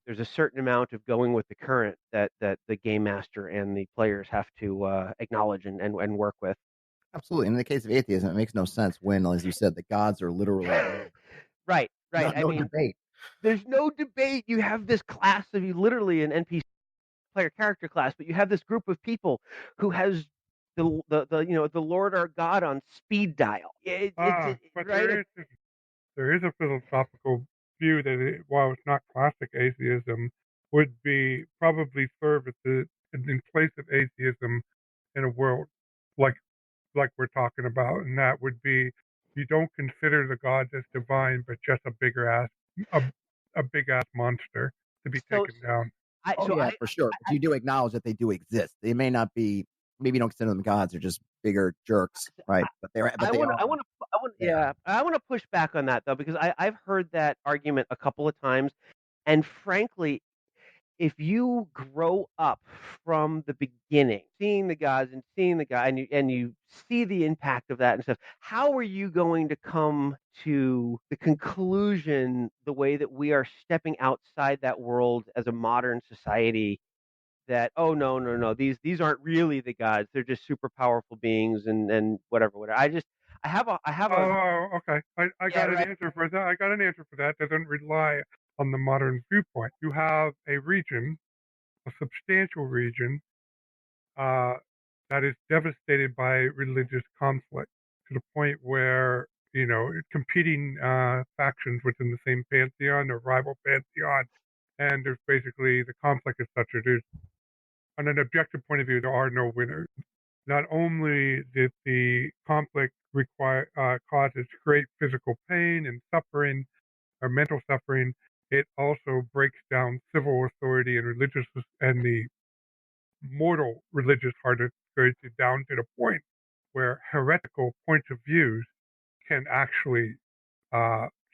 there's a certain amount of going with the current that the game master and the players have to acknowledge and work with. Absolutely. In the case of atheism, it makes no sense when, as you said, the gods are literally right. no debate. There's no debate. You have this class of you literally an NPC player character class, but you have this group of people who has the you know the Lord our God on speed dial. But Right? there is a philosophical view that while it's not classic atheism, would be probably serve as in place of atheism in a world like we're talking about, and that would be you don't consider the gods as divine, but just a big ass monster to be taken down. For sure. But you do acknowledge that they do exist. They may not be. Maybe you don't consider them gods; they're just bigger jerks, right? But I want to push back on that though because I've heard that argument a couple of times, and frankly, if you grow up from the beginning, seeing the gods and seeing the guy, and you see the impact of that and stuff, how are you going to come to the conclusion the way that we are stepping outside that world as a modern society? That no, these aren't really the gods; they're just super powerful beings and whatever. I have a Oh, okay. I got an right. answer for that. I got an answer for that. Doesn't rely on the modern viewpoint. You have a region, a substantial region, uh, that is devastated by religious conflict to the point where competing factions within the same pantheon or rival pantheon, and there's basically the conflict is such that there's, on an objective point of view, there are no winners. Not only did the conflict causes great physical pain and suffering or mental suffering, it also breaks down civil authority and the mortal religious hierarchy down to the point where heretical points of views can actually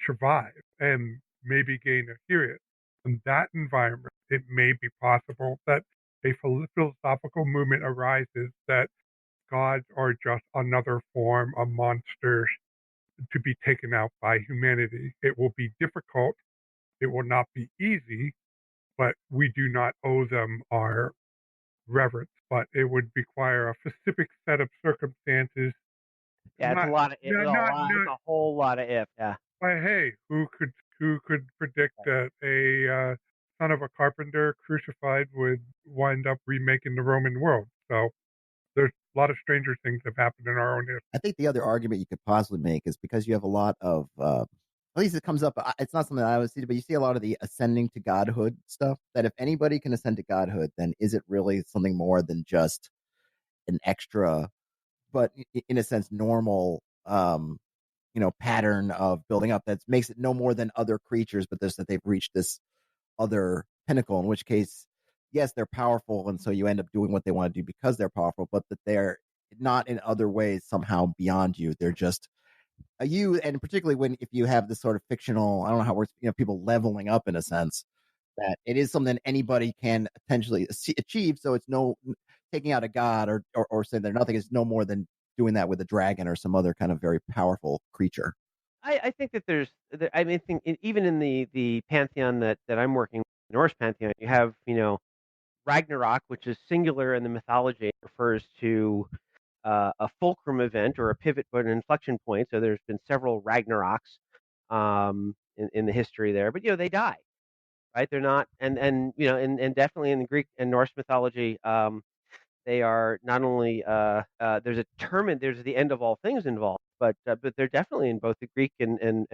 survive. and maybe gain adherence. In that environment, it may be possible that a philosophical movement arises that gods are just another form of monsters to be taken out by humanity. It will be difficult. It will not be easy, but we do not owe them our reverence. But it would require a specific set of circumstances. Yeah, it's a Not, lot of not, not, it's not a whole lot of if. Yeah. but hey, who could predict that a son of a carpenter crucified would wind up remaking the Roman world? So there's a lot of stranger things have happened in our own history. I think the other argument you could possibly make is because you have a lot of, at least it comes up. It's not something that I would see, but you see a lot of the ascending to godhood stuff. That if anybody can ascend to godhood, then is it really something more than just an extra, but in a sense, normal, pattern of building up that makes it no more than other creatures, but just that they've reached this other pinnacle. In which case, yes, they're powerful, and so you end up doing what they want to do because they're powerful, but that they're not in other ways somehow beyond you. They're just you, and particularly when if you have this sort of fictional, I don't know how it works, people leveling up in a sense that it is something anybody can potentially achieve. So it's no taking out a god or saying they're nothing is no more than doing that with a dragon or some other kind of very powerful creature. I think that I mean, even in the pantheon that I'm working with, the Norse pantheon, you have, Ragnarok, which is singular in the mythology, refers to a fulcrum event or a pivot point, an inflection point. So there's been several Ragnaroks in the history there, but they die, right? They're not, and definitely in the Greek and Norse mythology, they are not only there's the end of all things involved, but they're definitely in both the Greek and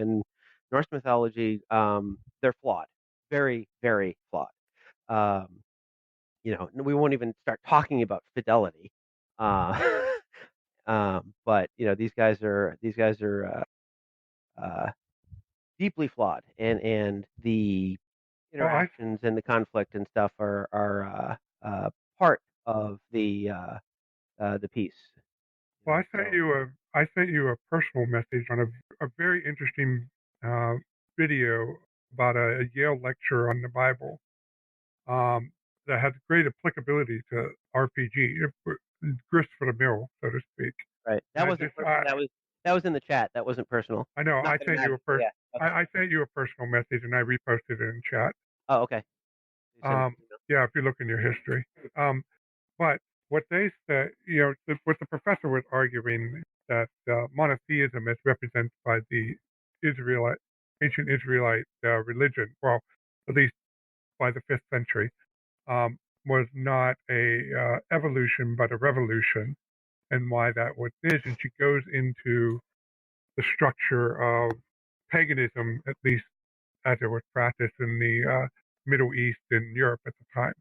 Norse mythology. They're flawed, very very flawed. We won't even start talking about fidelity. But these guys are deeply flawed, and the interactions and the conflict and stuff are part of the piece. Well, I sent you a personal message on a very interesting video about a Yale lecture on the Bible that has great applicability to RPG, grist for the mill, so to speak. Right. That was in the chat. That wasn't personal. I know. I sent you a Yeah. Okay. I sent you a personal message and I reposted it in chat. Oh, okay. Yeah, if you look in your history. But what they said, what the professor was arguing that monotheism, as represented by the ancient Israelite religion, well, at least by the 5th century, was not a evolution but a revolution, and why that is. And she goes into the structure of paganism, at least as it was practiced in the Middle East and Europe at the time.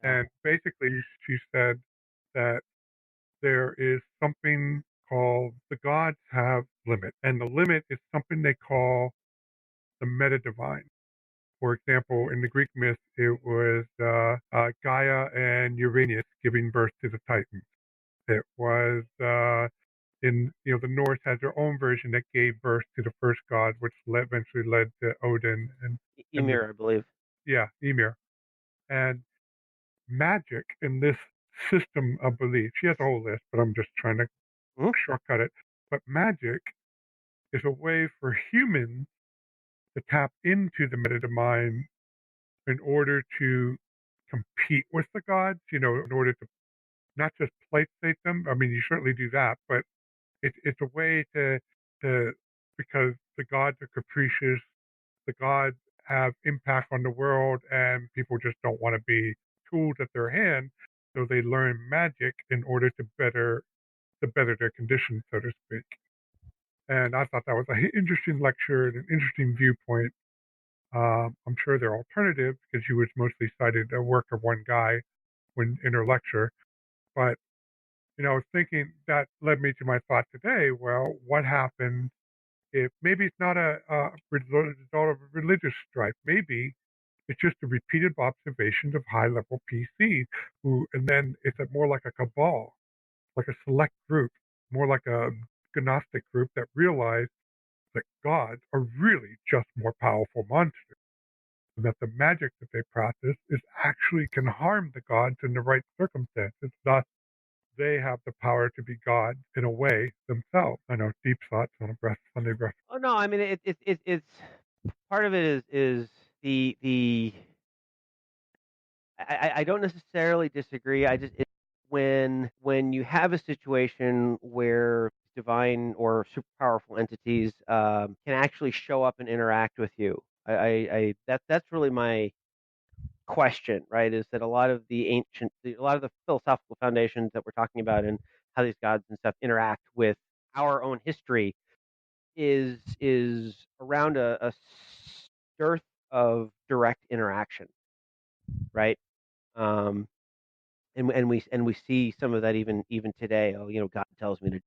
And basically, she said that there is something called the gods have limit, and the limit is something they call the meta divine. For example, in the Greek myth, it was Gaia and Uranus giving birth to the Titans. It was in the Norse had their own version that gave birth to the first god, which eventually led to Odin and Ymir, I believe. Yeah, Ymir. And magic in this system of belief. She has a whole list, but I'm just trying to shortcut it. But magic is a way for humans to tap into the metadivine in order to compete with the gods, in order to not just place state them. I mean, you certainly do that, but it's a way to because the gods are capricious, the gods have impact on the world, and people just don't want to be tools at their hand, so they learn magic in order to better their condition, so to speak. And I thought that was an interesting lecture and an interesting viewpoint. I'm sure there are alternatives because she was mostly cited a work of one guy in her lecture. But thinking that led me to my thought today. Well, what happened if maybe it's not a result of a religious strife? Maybe it's just a repeated observations of high-level PCs and then it's more like a cabal, like a select group, more like a Gnostic group that realized that gods are really just more powerful monsters, and that the magic that they practice is actually can harm the gods in the right circumstances. Thus, they have the power to be gods in a way themselves. I know, deep thoughts on a Sunday breast. Oh no, I mean it's part of it is the I don't necessarily disagree. When you have a situation where divine or super powerful entities can actually show up and interact with you. That's really my question, right? Is that a lot of a lot of the philosophical foundations that we're talking about and how these gods and stuff interact with our own history is around a dearth of direct interaction, right? Um, and we see some of that even today. Oh, God tells me to.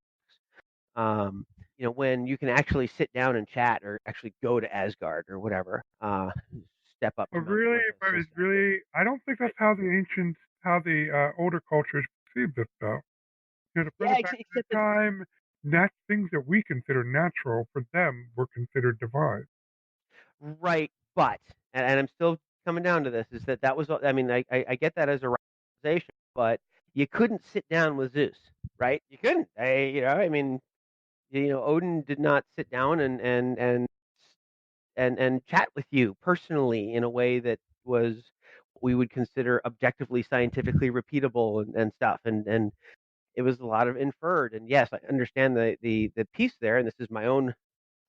Um, when you can actually sit down and chat, or actually go to Asgard or whatever, step up to But Mount really, Olympus but and it's stuff. really, I don't think that's Right. how the older cultures perceived it, though. To Yeah, further back to the except that time, things that we consider natural for them were considered divine. right, but and I'm still coming down to this is that was I mean I get that as a rationalization, but you couldn't sit down with Zeus, right? You couldn't. I mean Odin did not sit down and chat with you personally in a way that was what we would consider objectively scientifically repeatable and stuff and it was a lot of inferred. And yes, I understand the piece there, and this is my own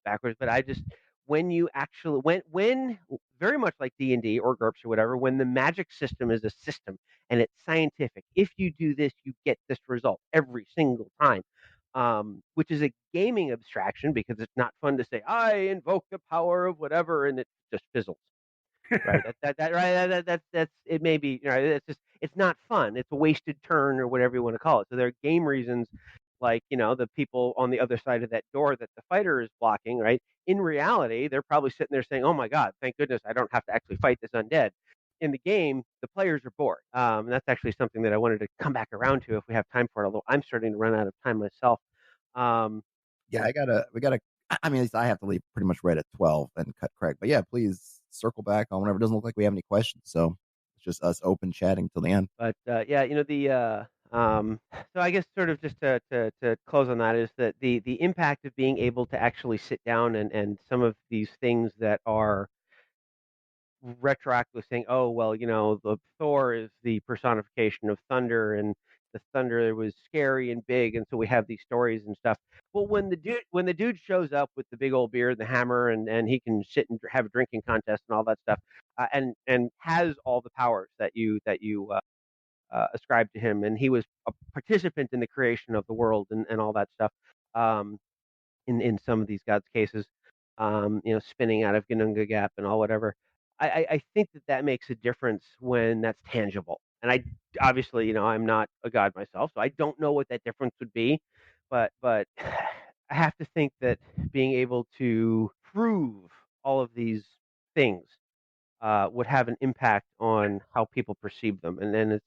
backwards, but I just when you actually when very much like D&D or GURPS or whatever, when the magic system is a system and it's scientific, if you do this, you get this result every single time. Which is a gaming abstraction because it's not fun to say I invoke the power of whatever and it just fizzles. Right. That right. That's it. May be. It's just it's not fun. It's a wasted turn or whatever you want to call it. So there are game reasons, like the people on the other side of that door that the fighter is blocking. Right. In reality, they're probably sitting there saying, "Oh my God, thank goodness I don't have to actually fight this undead." In the game, the players are bored. And that's actually something that I wanted to come back around to if we have time for it. Although I'm starting to run out of time myself. Um, Yeah, we gotta. I mean, at least I have to leave pretty much right at 12 and cut Craig. But yeah, please circle back on whenever. It doesn't look like we have any questions, so it's just us open chatting till the end. But yeah, so I guess sort of just to close on that is that the impact of being able to actually sit down and some of these things that are retroactively saying, oh well, the Thor is the personification of thunder, and the thunder was scary and big, and so we have these stories and stuff. Well, when the dude shows up with the big old beard and the hammer, and he can sit and have a drinking contest and all that stuff, and has all the powers that you ascribed to him, and he was a participant in the creation of the world and all that stuff. Um, in some of these gods' cases, spinning out of Gununga Gap and all whatever. I think that makes a difference when that's tangible. And I obviously, I'm not a god myself, so I don't know what that difference would be. But I have to think that being able to prove all of these things would have an impact on how people perceive them. And then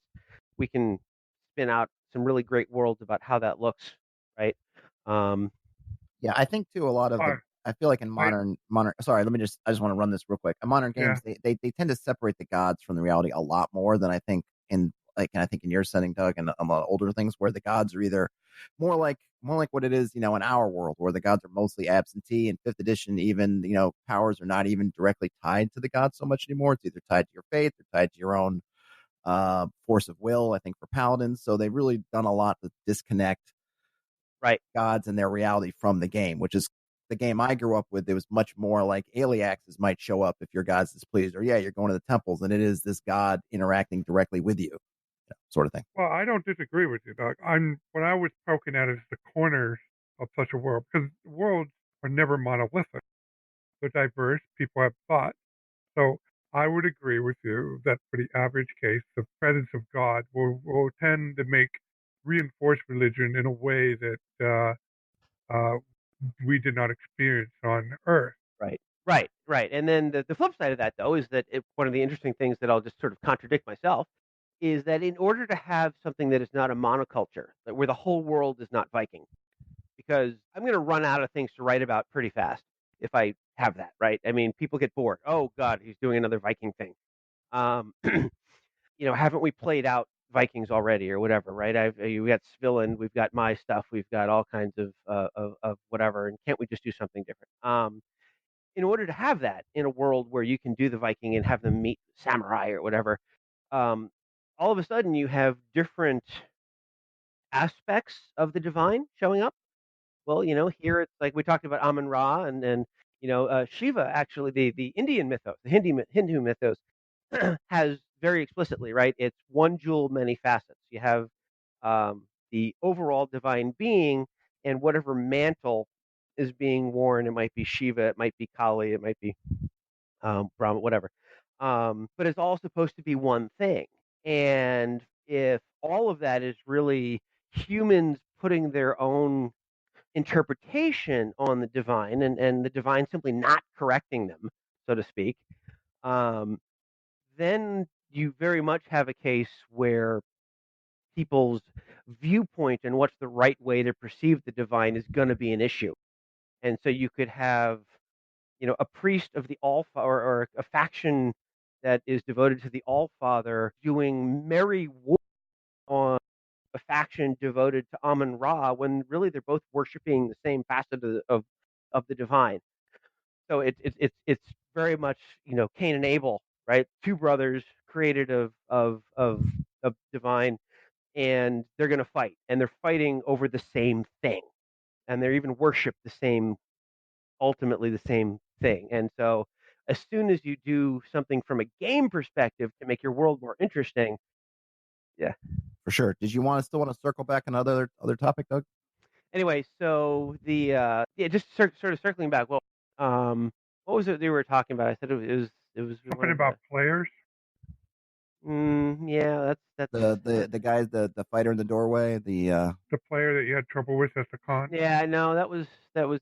we can spin out some really great worlds about how that looks, right? Um, Yeah, I think too a lot of the. Uh, I feel like in I, modern. Sorry, I just want to run this real quick. In modern yeah. games, they tend to separate the gods from the reality a lot more than I think in and I think in your setting, Doug, and a lot of older things where the gods are either more like what it is, in our world, where the gods are mostly absentee. In fifth edition, even powers are not even directly tied to the gods so much anymore. It's either tied to your faith or tied to your own force of will. I think for paladins, so they've really done a lot to disconnect right. gods and their reality from the game, which is the game I grew up with. It was much more like Aliaxes might show up if your god's displeased, or yeah, you're going to the temples, and it is this god interacting directly with you, sort of thing. Well, I don't disagree with you, Doug. What I was poking at is the corners of such a world, because worlds are never monolithic. They're diverse. People have thought. So I would agree with you that for the average case, the presence of God will tend to reinforce religion in a way that we did not experience on Earth. Right. Right. And then the flip side of that, though, is that one of the interesting things that I'll just sort of contradict myself is that in order to have something that is not a monoculture, where the whole world is not Viking, because I'm going to run out of things to write about pretty fast. if I have that, right? I mean, people get bored. Oh God, he's doing another Viking thing. Haven't we played out Vikings already or whatever, right? We got Spillin, we've got my stuff, we've got all kinds of whatever, and can't we just do something different? In order to have that in a world where you can do the Viking and have them meet samurai or whatever, all of a sudden you have different aspects of the divine showing up. Well, here it's like we talked about Amun Ra and Shiva. Actually, the Indian mythos, the Hindu mythos, has very explicitly, right? It's one jewel, many facets. You have the overall divine being and whatever mantle is being worn. It might be Shiva, it might be Kali, it might be Brahma, whatever. But it's all supposed to be one thing. And if all of that is really humans putting their own interpretation on the divine and the divine simply not correcting them, so to speak, then you very much have a case where people's viewpoint and what's the right way to perceive the divine is going to be an issue. And so you could have, a priest of the All or a faction that is devoted to the All Father doing merry war on a faction devoted to Amun Ra when really they're both worshiping the same facet of the divine. So it's very much Cain and Abel, right? Two brothers created of divine, and they're going to fight, and they're fighting over the same thing, and they're even worship ultimately the same thing. And so as soon as you do something from a game perspective to make your world more interesting, yeah. For sure. Did you still want to circle back on other topic, Doug? Anyway, so just sort of circling back. Well, what was it they were talking about? I said it was Something about players. Yeah, that's the guys, the fighter in the doorway, the player that you had trouble with at the con. Yeah, no, that was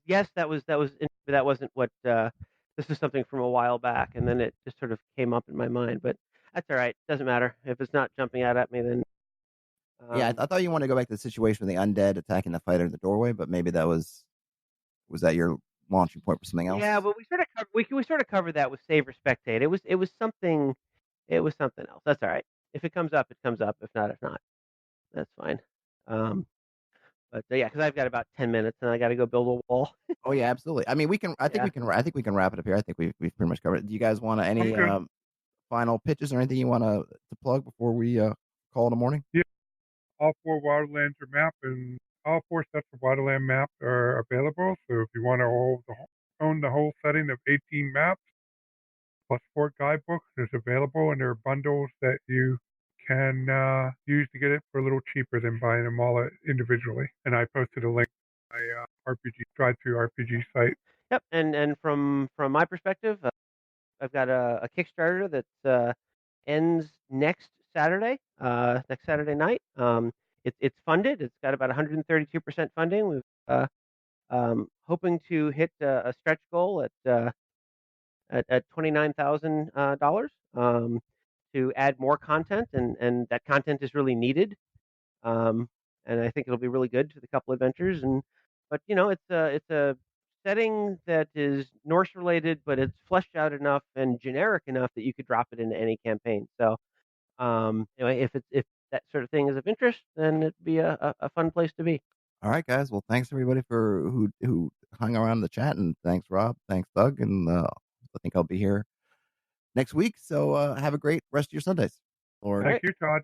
yes, that wasn't what this is something from a while back, and then it just sort of came up in my mind. But that's all right. Doesn't matter if it's not jumping out at me. Then yeah, I thought you wanted to go back to the situation with the undead attacking the fighter in the doorway, but maybe that was that your launching point for something else? Yeah, but we sort of covered that with Save or Spectate. It was something else. That's all right. If it comes up, it comes up. If not, that's fine. But yeah, because I've got about 10 minutes and I got to go build a wall. Oh yeah, absolutely. I mean, we can. I think we can wrap it up here. I think we've pretty much covered it. Do you guys want any final pitches or anything you want to plug before we call it a morning? Yeah, all 4 Waterlands are mapped, and all 4 sets of Waterland maps are available. So if you want to own the whole setting of 18 maps plus 4 guidebooks, is available, and there are bundles that you can use to get it for a little cheaper than buying them all individually. And I posted a link to my drive-through RPG site. Yep, and from my perspective, I've got a Kickstarter that ends next Saturday night. It's funded. It's got about 132% funding. We've hoping to hit a stretch goal at $29,000 to add more content, and that content is really needed. And I think it'll be really good to the couple adventures. But it's a setting that is Norse related, but it's fleshed out enough and generic enough that you could drop it into any campaign. So anyway, if that sort of thing is of interest, then it'd be a fun place to be. All right, guys. Well, thanks everybody for who hung around in the chat, and thanks Rob, thanks Doug, and I think I'll be here next week. So have a great rest of your Sundays. Thank you, Todd.